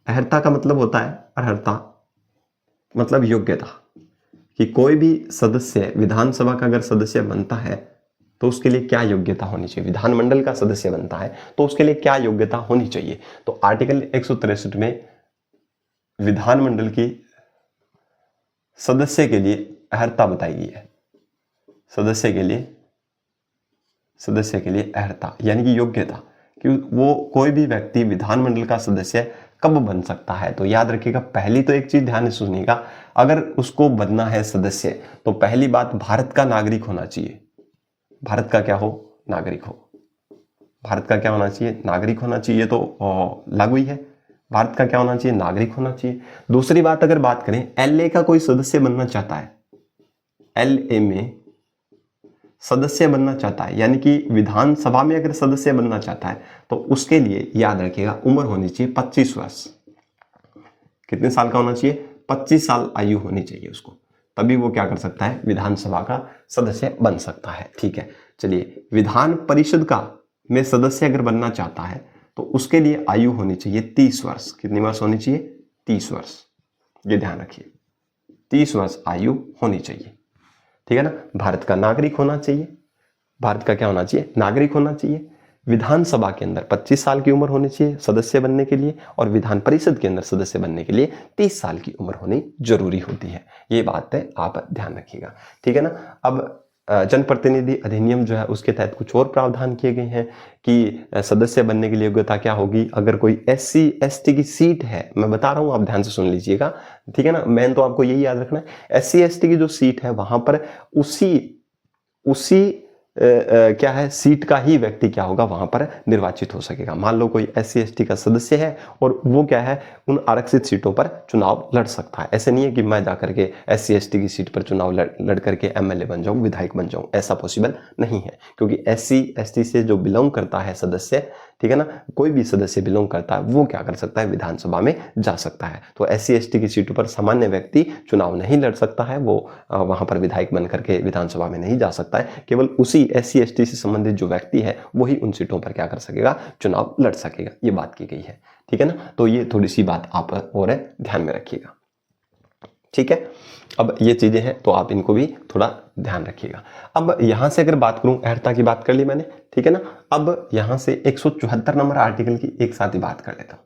S1: अहर्ता का मतलब होता है, अर्हता मतलब योग्यता, कि कोई भी सदस्य विधानसभा का अगर सदस्य बनता है तो उसके लिए क्या योग्यता होनी चाहिए, विधानमंडल का सदस्य बनता है तो उसके लिए क्या योग्यता होनी चाहिए। तो आर्टिकल 163 में विधानमंडल की सदस्य के लिए अहर्ता बताई गई है। सदस्य के लिए अहर्ता यानी कि योग्यता, कि वो कोई भी व्यक्ति विधानमंडल का सदस्य कब बन सकता है। तो याद रखिएगा, पहली तो एक चीज ध्यान से सुनिएगा, अगर उसको बनना है सदस्य तो पहली बात भारत का नागरिक होना चाहिए। भारत का क्या हो, नागरिक हो। भारत का क्या होना चाहिए, नागरिक होना चाहिए। तो लागू ही है, भारत का क्या होना चाहिए, नागरिक होना चाहिए। दूसरी बात अगर बात करें, एलए का कोई सदस्य बनना चाहता है, एलए में सदस्य बनना चाहता है, यानी कि विधानसभा में अगर सदस्य बनना चाहता है तो उसके लिए याद रखिएगा उम्र होनी चाहिए 25 वर्ष। कितने साल का होना चाहिए, 25 साल आयु होनी चाहिए उसको, तभी वो क्या कर सकता है, विधानसभा का सदस्य बन सकता है। ठीक है, चलिए विधान परिषद का में सदस्य अगर बनना चाहता है तो उसके लिए आयु होनी चाहिए 30 वर्ष। कितनी वर्ष होनी चाहिए, 30 वर्ष, ये ध्यान रखिए, 30 वर्ष आयु होनी चाहिए। ठीक है ना, भारत का नागरिक होना चाहिए। भारत का क्या होना चाहिए, नागरिक होना चाहिए। विधानसभा के अंदर 25 साल की उम्र होनी चाहिए सदस्य बनने के लिए, और विधान परिषद के अंदर सदस्य बनने के लिए 30 साल की उम्र होनी जरूरी होती है। ये बात है, आप ध्यान रखिएगा। ठीक है ना। अब जनप्रतिनिधि अधिनियम जो है उसके तहत कुछ और प्रावधान किए गए हैं कि सदस्य बनने के लिए योग्यता क्या होगी। अगर कोई SC ST की सीट है, मैं बता रहा हूं, आप ध्यान से सुन लीजिएगा, ठीक है ना, मेन तो आपको यही याद रखना है। SC ST की जो सीट है वहां पर उसी क्या है, सीट का ही व्यक्ति क्या होगा, वहां पर निर्वाचित हो सकेगा। मान लो कोई SC ST का सदस्य है और वो क्या है, उन आरक्षित सीटों पर चुनाव लड़ सकता है। ऐसे नहीं है कि मैं जाकर के SC ST की सीट पर चुनाव लड़ करके MLA बन जाऊं, विधायक बन जाऊं, ऐसा पॉसिबल नहीं है। क्योंकि SC ST से जो बिलोंग करता है सदस्य, ठीक है ना, कोई भी सदस्य बिलोंग करता है वो क्या कर सकता है, विधानसभा में जा सकता है। तो SC ST की सीटों पर सामान्य व्यक्ति चुनाव नहीं लड़ सकता है, वो वहां पर विधायक बन करके विधानसभा में नहीं जा सकता है। केवल उसी SC ST से संबंधित जो व्यक्ति है वही उन सीटों पर क्या कर सकेगा, चुनाव लड़ सकेगा। ये बात की गई है। ठीक है ना, तो ये थोड़ी सी बात आप और ध्यान में रखिएगा। ठीक है, अब ये चीजें हैं तो आप इनको भी थोड़ा ध्यान रखिएगा। अब यहां से अगर बात करूं, अहर्ता की बात कर ली मैंने, ठीक है ना। अब यहां से 174 नंबर आर्टिकल की एक साथ ही बात कर लेता हूं।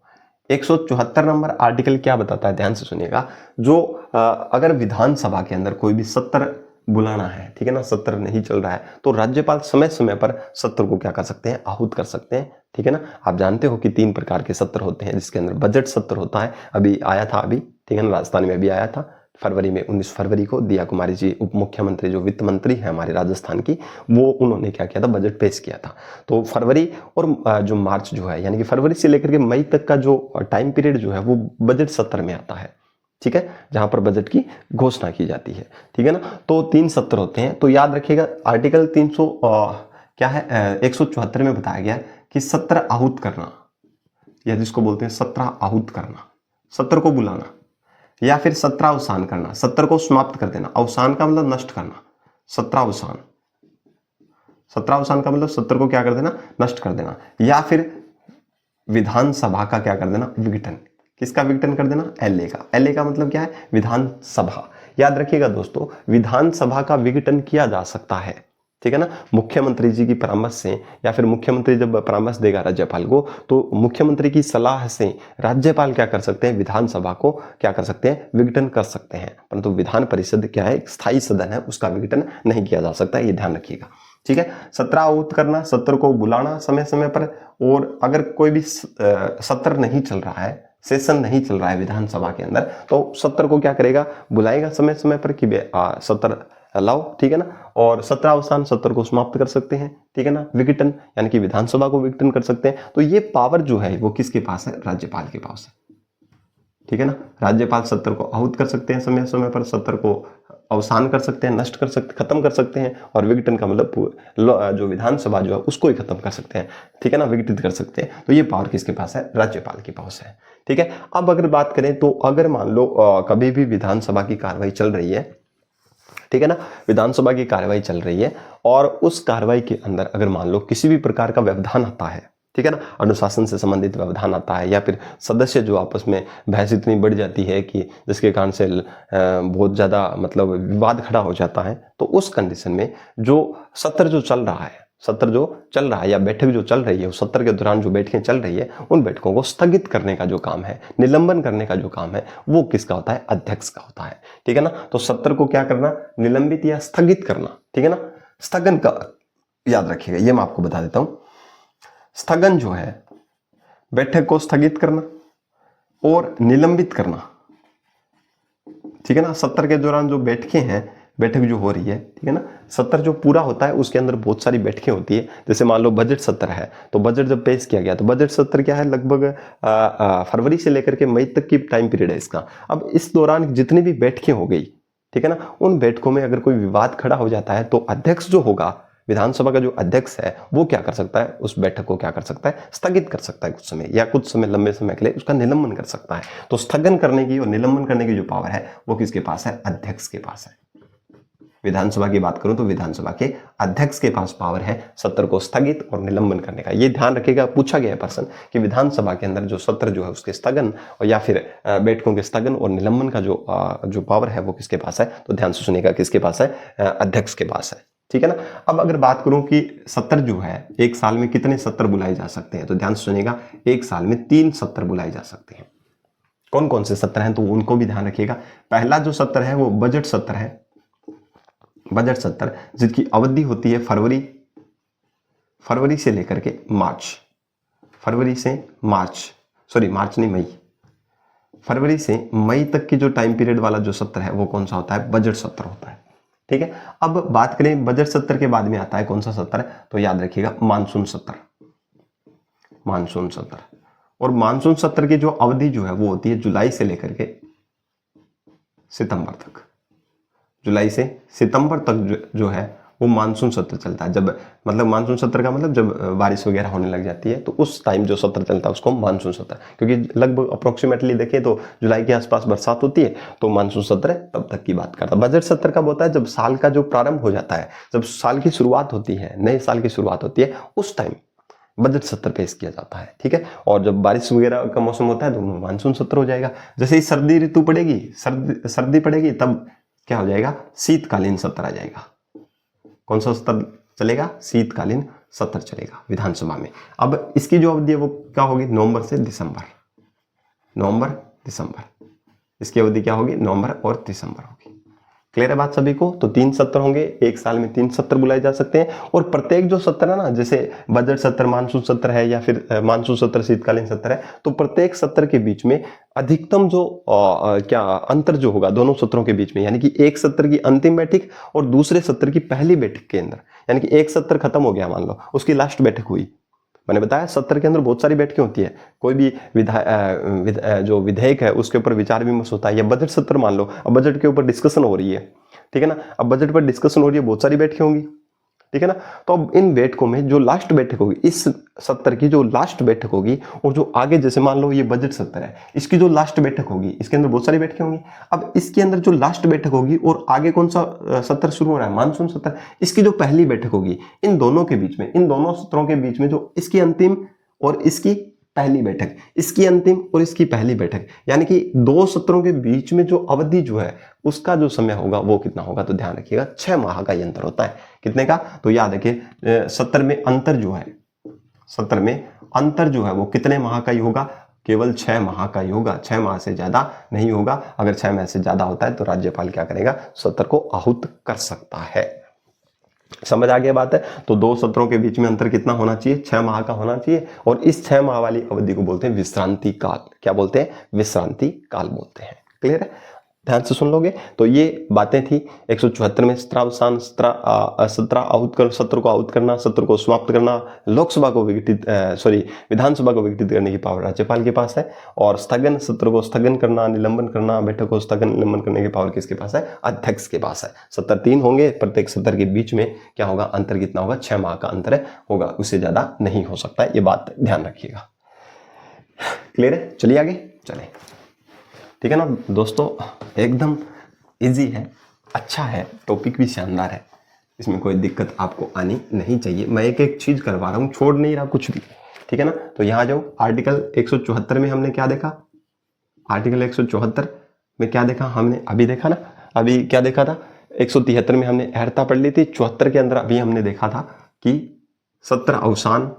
S1: 174 नंबर आर्टिकल क्या बताता है, ध्यान से सुनिएगा। जो अगर विधानसभा के अंदर कोई भी सत्र बुलाना है, ठीक है ना, सत्र नहीं चल रहा है, तो राज्यपाल समय समय पर सत्र को क्या कर सकते हैं, आहूत कर सकते हैं। ठीक है ना, आप जानते हो कि 3 प्रकार के सत्र होते हैं, जिसके अंदर बजट सत्र होता है, अभी आया था, अभी, ठीक है ना, राजस्थान में अभी आया था फरवरी में, 19 फरवरी को दिया कुमारी जी उप मुख्यमंत्री, जो वित्त मंत्री है हमारे राजस्थान की, वो उन्होंने क्या किया था, बजट पेश किया था। तो फरवरी और जो मार्च जो है, यानी कि फरवरी से लेकर के मई तक का जो टाइम पीरियड जो है वो बजट सत्र में आता है। ठीक है, जहां पर बजट की घोषणा की जाती है। ठीक है ना, तो 3 सत्र होते हैं। तो याद रखिएगा आर्टिकल 174 में बताया गया कि सत्र आहूत करना, या जिसको बोलते हैं सत्र आहूत करना, सत्र को बुलाना, या फिर सत्रावसान करना, सत्र को समाप्त कर देना। अवसान का मतलब नष्ट करना, सत्रावसान, सत्रावसान का मतलब सत्र को क्या कर देना, नष्ट कर देना, या फिर विधानसभा का क्या कर देना, विघटन, किसका विघटन कर देना? एलए का। एलए का मतलब क्या है? विधानसभा। याद रखिएगा दोस्तों, विधानसभा का विघटन किया जा सकता है, ठीक है ना, मुख्यमंत्री जी की परामर्श से, या फिर मुख्यमंत्री जब परामर्श देगा राज्यपाल को तो मुख्यमंत्री की सलाह से राज्यपाल क्या कर सकते हैं? विधानसभा को क्या कर सकते हैं? विघटन कर सकते हैं। परंतु विधान परिषद क्या है? एक स्थायी सदन है, उसका विघटन नहीं किया जा सकता, ये ध्यान रखिएगा, ठीक है। सत्र आहूत करना, सत्र को बुलाना समय समय पर, और अगर कोई भी सत्र नहीं चल रहा है, सेशन नहीं चल रहा है विधानसभा के अंदर, तो सत्र को क्या करेगा? बुलाएगा समय समय पर कि सत्र लाओ, ठीक है ना, और सत्रावसान, सत्र को समाप्त कर सकते हैं, ठीक है ना। विघटन यानी कि विधानसभा को विघटन कर सकते हैं। तो ये पावर जो है वो किसके पास है? राज्यपाल के पास है, ठीक है ना। राज्यपाल सत्र को आहूत कर सकते हैं समय समय पर, सत्र को अवसान कर सकते हैं, नष्ट कर सकते, खत्म कर सकते हैं, और विघटन का मतलब जो विधानसभा जो है उसको ही खत्म कर सकते हैं, ठीक है ना, विघटित कर सकते हैं। तो ये पावर किसके पास है? राज्यपाल के पास है, ठीक है। अब अगर बात करें तो अगर मान लो कभी भी विधानसभा की कार्रवाई चल रही है, ठीक है ना, विधानसभा की कार्रवाई चल रही है, और उस कार्रवाई के अंदर अगर मान लो किसी भी प्रकार का व्यवधान आता है, ठीक है ना, अनुशासन से संबंधित व्यवधान आता है, या फिर सदस्य जो आपस में बहस इतनी बढ़ जाती है कि जिसके कारण से बहुत ज़्यादा मतलब विवाद खड़ा हो जाता है, तो उस कंडीशन में जो सत्र जो चल रहा है, सत्र जो चल रहा है या बैठक जो चल रही है, उस सत्र के दौरान जो बैठकें चल रही है, उन बैठकों को स्थगित करने का जो काम है, निलंबन करने का जो काम है, वो किसका होता है? अध्यक्ष का होता है, ठीक है ना। तो सत्र को क्या करना? निलंबित या स्थगित करना, ठीक है ना। स्थगन का याद रखिएगा, ये मैं आपको बता देता हूं। स्थगन जो है, बैठक को स्थगित करना और निलंबित करना, ठीक है ना। सत्र के दौरान जो बैठकें हैं, बैठक जो हो रही है, ठीक है ना, सत्र जो पूरा होता है उसके अंदर बहुत सारी बैठकें होती है। जैसे मान लो बजट सत्र है, तो बजट जब पेश किया गया, तो बजट सत्र क्या है? लगभग फरवरी से लेकर के मई तक की टाइम पीरियड है इसका। अब इस दौरान जितनी भी बैठकें हो गई, ठीक है ना, उन बैठकों में अगर कोई विवाद खड़ा हो जाता है, तो अध्यक्ष जो होगा, विधानसभा का जो अध्यक्ष है, वो क्या कर सकता है? उस बैठक को क्या कर सकता है? स्थगित कर सकता है कुछ समय, या कुछ समय लंबे समय के लिए उसका निलंबन कर सकता है। तो स्थगन करने की और निलंबन करने की जो पावर है वो किसके पास है? अध्यक्ष के पास है। विधानसभा की बात करूं तो विधानसभा के अध्यक्ष के पास पावर है सत्र को स्थगित और निलंबन करने का। ये ध्यान रखिएगा, पूछा गया है प्रश्न कि विधानसभा के अंदर जो सत्र जो है उसके स्थगन और या फिर बैठकों के स्थगन और निलंबन का जो पावर है वो किसके पास है? तो ध्यान से सुनिएगा, किसके पास है? अध्यक्ष के पास है, ठीक है ना। अब अगर बात करूं कि सत्र जो है एक साल में कितने सत्र बुलाए जा सकते हैं, तो ध्यान से सुनिएगा, एक साल में 3 सत्र बुलाए जा सकते हैं। कौन कौन से सत्र हैं तो उनको भी ध्यान रखिएगा। पहला जो सत्र है वो बजट सत्र है, बजट सत्र, जिसकी अवधि होती है फरवरी से लेकर के मार्च, फरवरी से मार्च नहीं, मई, फरवरी से मई तक की जो टाइम पीरियड वाला जो सत्र है वो कौन सा होता है? बजट सत्र होता है, ठीक है। अब बात करें बजट सत्र के बाद में आता है कौन सा सत्र है, तो याद रखिएगा मानसून सत्र, मानसून सत्र। और मानसून सत्र की जो अवधि जो है वो होती है जुलाई से लेकर के सितंबर तक, जुलाई से सितंबर तक जो है वो मानसून सत्र चलता है। जब मतलब मानसून सत्र का मतलब जब बारिश वगैरह होने लग जाती है तो उस टाइम जो सत्र चलता है उसको मानसून सत्र, क्योंकि लगभग अप्रोक्सीमेटली देखें तो जुलाई के आसपास बरसात होती है, तो मानसून सत्र तब तक की बात करता है। बजट सत्र कब होता है? जब साल का जो प्रारंभ हो जाता है, जब साल की शुरुआत होती है, नए साल की शुरुआत होती है, उस टाइम बजट सत्र पेश किया जाता है, ठीक है। और जब बारिश वगैरह का मौसम होता है तो मानसून सत्र हो जाएगा। जैसे ही सर्दी ऋतु पड़ेगी, सर्दी पड़ेगी, तब क्या हो जाएगा? शीतकालीन सत्र आ जाएगा। कौन सा सत्र चलेगा? शीतकालीन सत्र चलेगा विधानसभा में। अब इसकी जो अवधि है वो क्या होगी? नवंबर से दिसंबर, नवंबर दिसंबर, इसकी अवधि क्या होगी? नवंबर और दिसंबर होगी। क्लियर है बात सभी को? तो 3 सत्र होंगे, एक साल में 3 सत्र बुलाए जा सकते हैं। और प्रत्येक जो सत्र है ना, जैसे बजट सत्र मानसून सत्र है या फिर मानसून सत्र शीतकालीन सत्र है, तो प्रत्येक सत्र के बीच में अधिकतम जो क्या अंतर जो होगा दोनों सत्रों के बीच में, यानी कि एक सत्र की अंतिम बैठक और दूसरे सत्र की पहली बैठक के अंदर, यानी कि एक सत्र खत्म हो गया, मान लो उसकी लास्ट बैठक हुई, मैंने बताया सत्र के अंदर बहुत सारी बैठकें होती है, कोई भी जो विधेयक है उसके ऊपर विचार विमर्श होता है, या बजट सत्र मान लो, अब बजट के ऊपर डिस्कशन हो रही है, ठीक है ना, अब बजट पर डिस्कशन हो रही है, बहुत सारी बैठकें होंगी, ठीक है ना। तो अब इन बैठकों में जो लास्ट बैठक होगी, इस सत्र की जो लास्ट बैठक होगी, और जो आगे जैसे मान लो ये बजट सत्र है, इसकी जो लास्ट बैठक होगी, इसके अंदर बहुत सारी बैठकें होंगी। अब इसके अंदर जो लास्ट बैठक होगी और आगे कौन सा सत्र शुरू हो रहा है? मानसून सत्र, इसकी जो पहली बैठक होगी, इन दोनों के बीच में, इन दोनों सत्रों के बीच में जो इसकी अंतिम और इसकी पहली बैठक, इसकी अंतिम और इसकी पहली बैठक, यानी कि 2 सत्रों के बीच में जो अवधि जो है उसका जो समय होगा वो कितना होगा, तो ध्यान रखिएगा 6 माह का ये अंतर होता है। कितने का, तो याद रखिए सत्र में अंतर जो है, सत्र में अंतर जो है वो कितने माह का ही होगा, केवल 6 माह का ही होगा, 6 माह से ज्यादा नहीं होगा। अगर 6 माह से ज्यादा होता है तो राज्यपाल क्या करेगा, सत्र को आहूत कर सकता है। समझ आ गया बात है। तो 2 सत्रों के बीच में अंतर कितना होना चाहिए, 6 माह का होना चाहिए। और इस 6 माह वाली अवधि को बोलते हैं विश्रांति काल। क्या बोलते हैं, विश्रांति काल बोलते हैं। क्लियर है, ध्यान से सुन लोगे। तो ये बातें थी 174 में, सत्रावसान, सत्र आहूत कर, सत्र को आहूत करना, सत्र को समाप्त करना, लोकसभा को विधानसभा को विघटित करने की पावर राज्यपाल के पास है। और स्थगन, सत्र को स्थगन करना, निलंबन करना, बैठक को स्थगन निलंबन करने की पावर किसके पास है, अध्यक्ष के पास है। सत्र 3 होंगे, प्रत्येक सत्र के बीच में क्या होगा, अंतर कितना होगा, 6 माह का अंतर होगा, उससे ज्यादा नहीं हो सकता है। ये बात ध्यान रखिएगा। क्लियर है, चलिए आगे चले। ठीक है ना दोस्तों, एकदम इजी है, अच्छा है, टॉपिक भी शानदार है, इसमें कोई दिक्कत आपको आनी नहीं चाहिए। मैं एक एक चीज करवा रहा हूँ, छोड़ नहीं रहा कुछ भी। ठीक है ना, तो यहाँ जाओ। आर्टिकल 174 में हमने क्या देखा, आर्टिकल 174 में क्या देखा हमने, अभी देखा ना, अभी क्या देखा था, 173 में हमने अर्हता पढ़ ली थी, 74 के अंदर अभी हमने देखा था कि सत्र अवसान,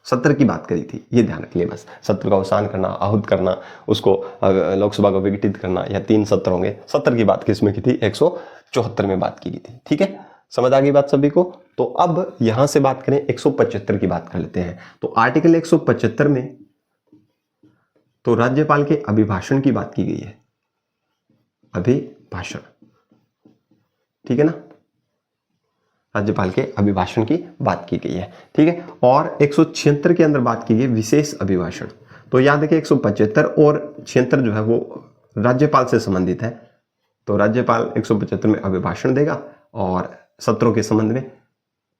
S1: सत्र की बात करी थी, ये ध्यान रखिए बस। सत्र का अवसान करना, आहूत करना, उसको लोकसभा को विघटित करना, या 3 सत्र होंगे। सत्र की बात किसमें की थी, 174 में बात की गई थी। ठीक है, समझ आ गई बात सभी को। तो अब यहां से बात करें 175 की बात कर लेते हैं। तो आर्टिकल 175 में तो राज्यपाल के अभिभाषण की बात की गई है, अभिभाषण। ठीक है ना, राज्यपाल के अभिभाषण की बात की गई है। ठीक है, और 176 के अंदर बात की गई विशेष अभिभाषण। तो याद रखिए 175 और 76 जो है वो राज्यपाल से संबंधित है। तो राज्यपाल 175 में अभिभाषण देगा और सत्रों के संबंध में,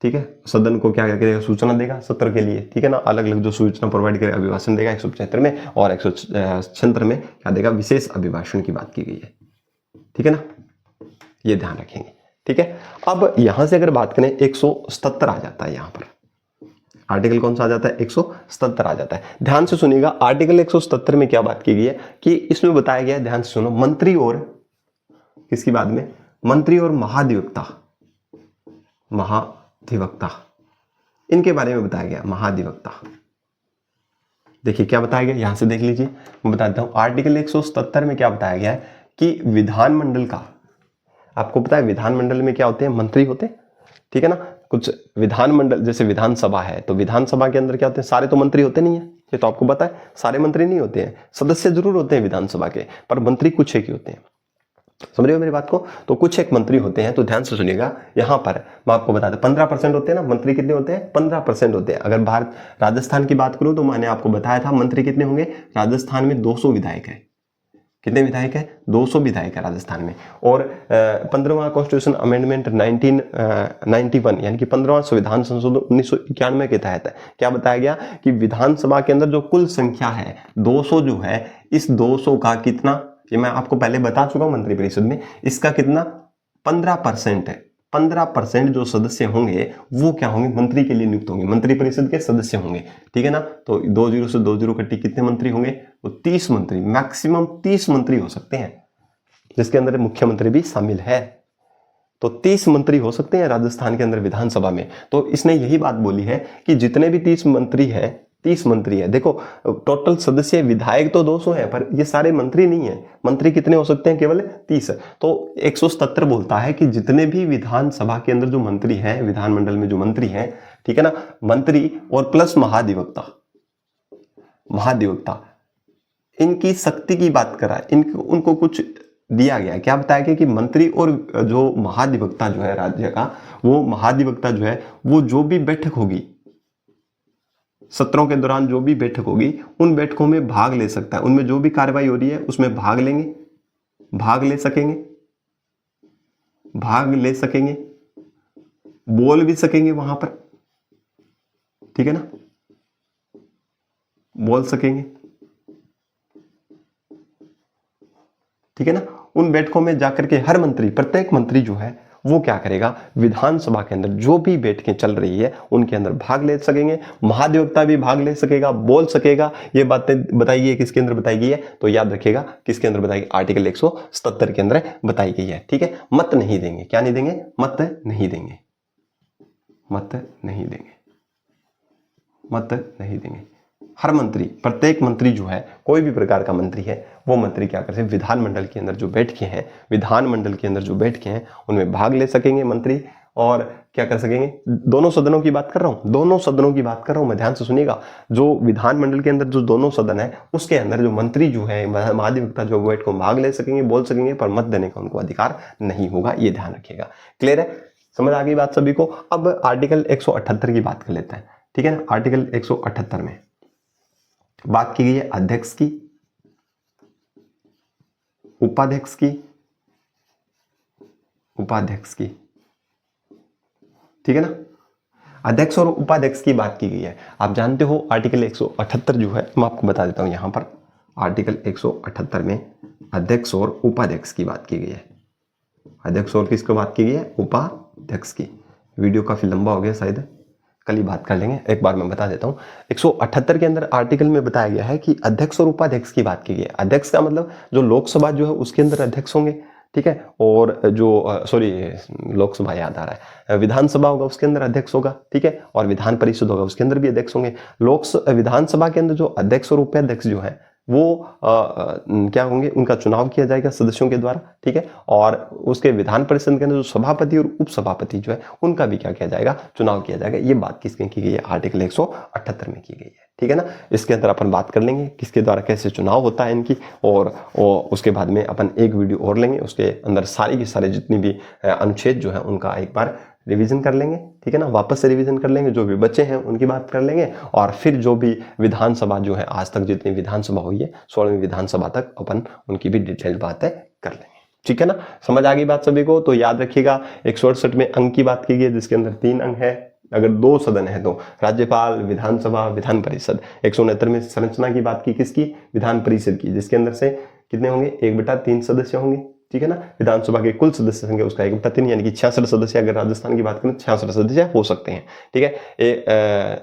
S1: ठीक है, सदन को क्या करेगा, सूचना देगा सत्र के लिए। ठीक है ना, अलग अलग जो सूचना प्रोवाइड करे, अभिभाषण देगा 175 में, और 176 में क्या देगा, विशेष अभिभाषण की बात की गई है। ठीक है ना, ये ध्यान रखेंगे। ठीक है, अब यहां से अगर बात करें 177 आ जाता है, यहां पर आर्टिकल कौन सा आ जाता है, 177 आ जाता है। ध्यान से सुनिएगा, आर्टिकल 177 में क्या बात की गई है कि इसमें बताया गया है, ध्यान से सुनो, मंत्री और किसकी बात में, मंत्री और महाधिवक्ता, महाधिवक्ता इनके बारे में बताया गया। महाधिवक्ता देखिए क्या बताया गया, यहां से देख लीजिए, मैं बताता हूं। आर्टिकल 177 में क्या बताया गया है कि विधानमंडल का, आपको पता है विधानमंडल में क्या होते हैं, मंत्री होते हैं। ठीक है ना, कुछ विधानमंडल जैसे विधानसभा है, तो विधानसभा के अंदर क्या होते हैं, सारे तो मंत्री होते नहीं है, ये तो आपको पता है, सारे मंत्री नहीं होते हैं, सदस्य जरूर होते हैं विधानसभा के, पर मंत्री कुछ एक ही होते हैं। समझ रहे हो मेरी बात को, तो कुछ एक मंत्री होते हैं। तो ध्यान से सुनिएगा, यहां पर मैं आपको बता दूं 15% होते हैं ना, मंत्री कितने होते हैं, 15% होते हैं। अगर भारत राजस्थान की बात करूं तो मैंने आपको बताया था मंत्री कितने होंगे, राजस्थान में 200 विधायक है। कितने विधायक है, 200 विधायक है राजस्थान में। और 15वां कॉन्स्टिट्यूशन अमेंडमेंट 1991 यानी कि 15वां संविधान संशोधन 1991 के तहत क्या बताया गया कि विधानसभा के अंदर जो कुल संख्या है 200 जो है, इस 200 का कितना, ये मैं आपको पहले बता चुका हूं मंत्री परिषद में, इसका कितना 15% है। 15% जो सदस्य होंगे वो क्या होंगे, मंत्री के लिए नियुक्त होंगे, मंत्री परिषद के सदस्य होंगे। ठीक है ना, तो 20 से 20 कट्टी कितने मंत्री होंगे, तो 30 मंत्री, मैक्सिमम 30 मंत्री हो सकते हैं, जिसके अंदर मुख्यमंत्री भी शामिल है। तो 30 मंत्री हो सकते हैं राजस्थान के अंदर विधानसभा में। तो इसने यही बात बोली है कि जितने भी 30 मंत्री है, 30 मंत्री है, देखो टोटल सदस्य विधायक तो 200 है, पर ये सारे मंत्री नहीं है। मंत्री कितने हो सकते हैं, केवल 30। तो 177 बोलता है कि जितने भी विधानसभा के अंदर जो मंत्री हैं, विधानमंडल में जो मंत्री हैं, ठीक है ना, मंत्री और प्लस महाधिवक्ता, महाधिवक्ता इनकी शक्ति की बात करा, इनको उनको कुछ दिया गया है। क्या बताया गया कि मंत्री और जो महाधिवक्ता जो है राज्य का, वो महाधिवक्ता जो है वो जो भी बैठक होगी, सत्रों के दौरान जो भी बैठक होगी, उन बैठकों में भाग ले सकता है। उनमें जो भी कार्रवाई हो रही है उसमें भाग लेंगे, भाग ले सकेंगे, भाग ले सकेंगे, बोल भी सकेंगे वहां पर। ठीक है ना, बोल सकेंगे। ठीक है ना, उन बैठकों में जाकर के हर मंत्री, प्रत्येक मंत्री जो है वो क्या करेगा, विधानसभा के अंदर जो भी बैठकें चल रही है उनके अंदर भाग ले सकेंगे, महाधिवक्ता भी भाग ले सकेगा, बोल सकेगा। ये बातें बताई गई है, किसके अंदर बताई गई है, तो याद रखिएगा किसके अंदर बताई, आर्टिकल 177 के अंदर बताई गई है। ठीक है, मत नहीं देंगे, क्या नहीं देंगे, मत नहीं देंगे, मत नहीं देंगे, मत नहीं देंगे। हर मंत्री, प्रत्येक मंत्री जो है, कोई भी प्रकार का मंत्री है, वो मंत्री क्या कर सकते हैं, विधानमंडल के अंदर जो बैठकें हैं, विधानमंडल के अंदर जो बैठकें हैं उनमें भाग ले सकेंगे मंत्री, और क्या कर सकेंगे, दोनों सदनों की बात कर रहा हूं, दोनों सदनों की बात कर रहा हूं मैं, ध्यान से सुनिएगा। जो विधानमंडल के अंदर जो दोनों सदन है उसके अंदर जो मंत्री जो है, महाधिवक्ता जो बैठ को भाग ले सकेंगे, बोल सकेंगे, पर मत देने का उनको अधिकार नहीं होगा, ये ध्यान रखिएगा। क्लियर है, समझ आ गई बात सभी को। अब आर्टिकल 178 की बात कर लेते हैं। ठीक है ना, आर्टिकल 178 में बात की गई है अध्यक्ष की, उपाध्यक्ष की, उपाध्यक्ष की। ठीक है ना, अध्यक्ष और उपाध्यक्ष की बात की गई है। आप जानते हो आर्टिकल 178 जो है, मैं आपको बता देता हूं यहां पर, आर्टिकल 178 में अध्यक्ष और उपाध्यक्ष की बात की गई है। अध्यक्ष और किसकी बात की गई है, उपाध्यक्ष की। वीडियो काफी लंबा हो गया, शायद कल ही बात कर लेंगे, एक बार मैं बता देता हूं। 178 के अंदर आर्टिकल में बताया गया है कि अध्यक्ष और उपाध्यक्ष की बात की गई है। अध्यक्ष का मतलब जो लोकसभा जो है उसके अंदर अध्यक्ष होंगे, ठीक है, और जो लोकसभा याद आ रहा है, विधानसभा होगा उसके अंदर अध्यक्ष होगा, ठीक है, और विधान परिषद होगा उसके अंदर भी अध्यक्ष होंगे। विधानसभा के अंदर जो अध्यक्ष और उपाध्यक्ष जो है वो क्या होंगे, उनका चुनाव किया जाएगा सदस्यों के द्वारा, ठीक है, और उसके विधान परिषद के अंदर जो सभापति और उपसभापति जो है उनका भी क्या किया जाएगा, चुनाव किया जाएगा। ये बात किसके की गई है, आर्टिकल 178 में की गई है। ठीक है ना, इसके अंदर अपन बात कर लेंगे किसके द्वारा कैसे चुनाव होता है इनकी, और उसके बाद में अपन एक वीडियो और लेंगे, उसके अंदर सारी की सारी जितनी भी अनुच्छेद जो है उनका एक बार रिवीजन कर लेंगे। ठीक है ना, वापस से रिवीजन कर लेंगे, जो भी बच्चे हैं उनकी बात कर लेंगे, और फिर जो भी विधानसभा जो है आज तक जितनी विधानसभा हुई है 16वीं विधानसभा तक अपन उनकी भी डिटेल्ड बातें कर लेंगे। ठीक है ना, समझ आ गई बात सभी को। तो याद रखिएगा 168 में अंक की बात की गई है, जिसके अंदर 3 अंक है। अगर 2 सदन है तो राज्यपाल, विधानसभा, विधान परिषद। 169 में संरचना की बात की, किसकी, विधान परिषद की, जिसके अंदर से कितने होंगे, 1/3 सदस्य होंगे। ठीक है ना, विधानसभा के कुल सदस्य संख्या उसका 1/3 यानी कि 66 सदस्य, अगर राजस्थान की बात करें तो 66 सदस्य हो सकते हैं। ठीक है,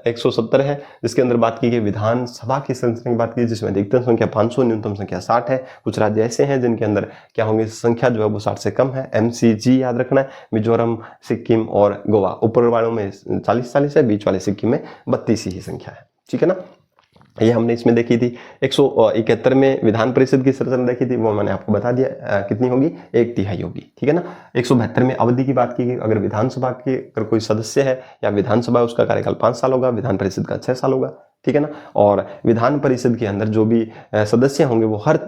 S1: 170 है जिसके अंदर बात की गई विधानसभा की संख्या की बात की, जिसमें अधिकतम संख्या 500, न्यूनतम संख्या 60 है। कुछ राज्य ऐसे हैं जिनके अंदर क्या होंगे, संख्या जो है वो 60 से कम है। MCG याद रखना है, मिजोरम, सिक्किम और गोवा। ऊपर वालों में 40 है, बीच वाले सिक्किम में 32 ही संख्या है। ठीक है ना, ये हमने इसमें देखी थी। 171 में विधान परिषद की संरचना देखी थी, वो मैंने आपको बता दिया कितनी होगी, 1/3 होगी। ठीक है ना, 172 में अवधि की बात की गई, अगर विधानसभा के अगर कोई सदस्य है या विधानसभा उसका कार्यकाल 5 साल होगा, विधान परिषद का 6 साल होगा। ठीक है ना, और विधान परिषद के अंदर जो भी सदस्य होंगे वो हर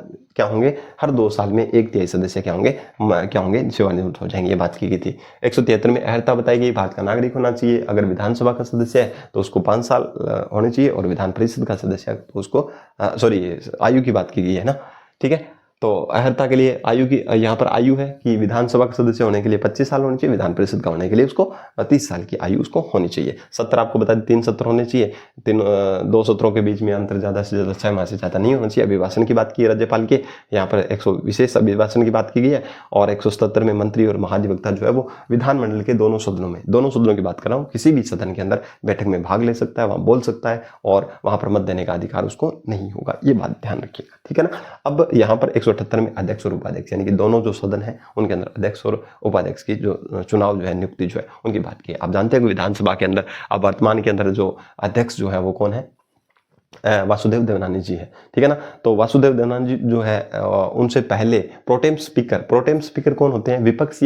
S1: 2 साल में 1/3 सदस्य क्या होंगे सेवानिवृत्त हो जाएंगे। ये बात की गई थी। 173 में अर्हता बताई गई, भारत का नागरिक होना चाहिए। अगर विधानसभा का सदस्य है तो उसको 5 साल होने चाहिए, और विधान परिषद का सदस्य है तो उसको आयु की बात की गई है ना। ठीक है, तो अर्हता के लिए आयु की, यहाँ पर आयु है कि विधानसभा का सदस्य होने के लिए 25 साल होनी चाहिए, विधान परिषद का होने के लिए उसको 30 साल की आयु उसको होनी चाहिए। सत्र आपको बता दें 3 सत्र होने चाहिए, 2 सत्रों के बीच में अंतर ज्यादा से ज्यादा 6 माह से ज्यादा नहीं होना चाहिए। अभिभाषण की बात की है राज्यपाल के, यहाँ पर 100 विशेष अभिभाषण की बात की गई है। और 177 में मंत्री और महाधिवक्ता जो है वो विधानमंडल के दोनों सदनों की बात कर रहा हूँ, किसी भी सदन के अंदर बैठक में भाग ले सकता है, वहां बोल सकता है, और वहां पर मत देने का अधिकार उसको नहीं होगा। ये बात ध्यान रखिएगा। ठीक है ना, अब यहाँ पर 178 में अध्यक्ष और उपाध्यक्ष यानी कि दोनों जो सदन है उनके अंदर अध्यक्ष और उपाध्यक्ष की जो चुनाव जो है, नियुक्ति जो है, उनकी बात की। आप जानते हैं कि विधानसभा के अंदर अब वर्तमान के अंदर जो अध्यक्ष जो है वो कौन है, वासुदेव देवनानी जी है। ठीक है ना, तो वासुदेव देवनानी जी जो है उनसे पहले प्रोटेम स्पीकर कौन होते हैं, विपक्ष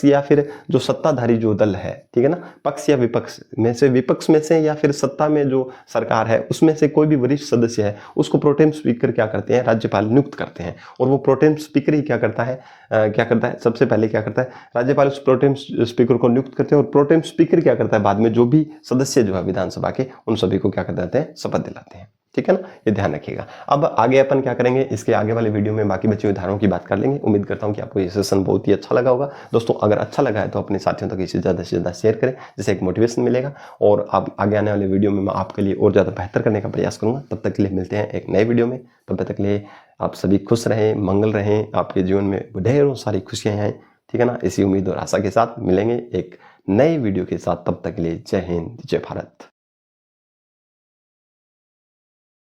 S1: या फिर जो सत्ताधारी जो दल है, ठीक है ना, पक्ष या विपक्ष में से या फिर सत्ता में जो सरकार है उसमें से कोई भी वरिष्ठ सदस्य है उसको प्रोटेम स्पीकर क्या करते हैं, राज्यपाल नियुक्त करते हैं। और वो प्रोटेम स्पीकर ही क्या करता है, सबसे पहले क्या करता है, राज्यपाल उस प्रोटेम स्पीकर को नियुक्त करते हैं, और प्रोटेम स्पीकर क्या करता है, बाद में जो भी सदस्य जो है विधानसभा के उन सभी को क्या कर देते हैं, शपथ दिलाते हैं। ठीक है ना, ये ध्यान रखिएगा। अब आगे अपन क्या करेंगे, इसके आगे वाले वीडियो में बाकी बचे उदाहरणों की बात कर लेंगे। उम्मीद करता हूं कि आपको ये सेशन बहुत ही अच्छा लगा होगा। दोस्तों अगर अच्छा लगा है तो अपने साथियों तक इसे ज़्यादा से ज़्यादा शेयर करें, जिससे एक मोटिवेशन मिलेगा, और आप आगे आने वाले वीडियो में मैं आपके लिए और ज़्यादा बेहतर करने का प्रयास करूँगा। तब तक के लिए मिलते हैं एक नए वीडियो में। तब तक के लिए आप सभी खुश रहें, मंगल रहें, आपके जीवन में ढेरों सारी खुशियाँ आएँ। ठीक है ना। इसी उम्मीद और आशा के साथ मिलेंगे एक नए वीडियो के साथ, तब तक के लिए जय हिंद, जय भारत।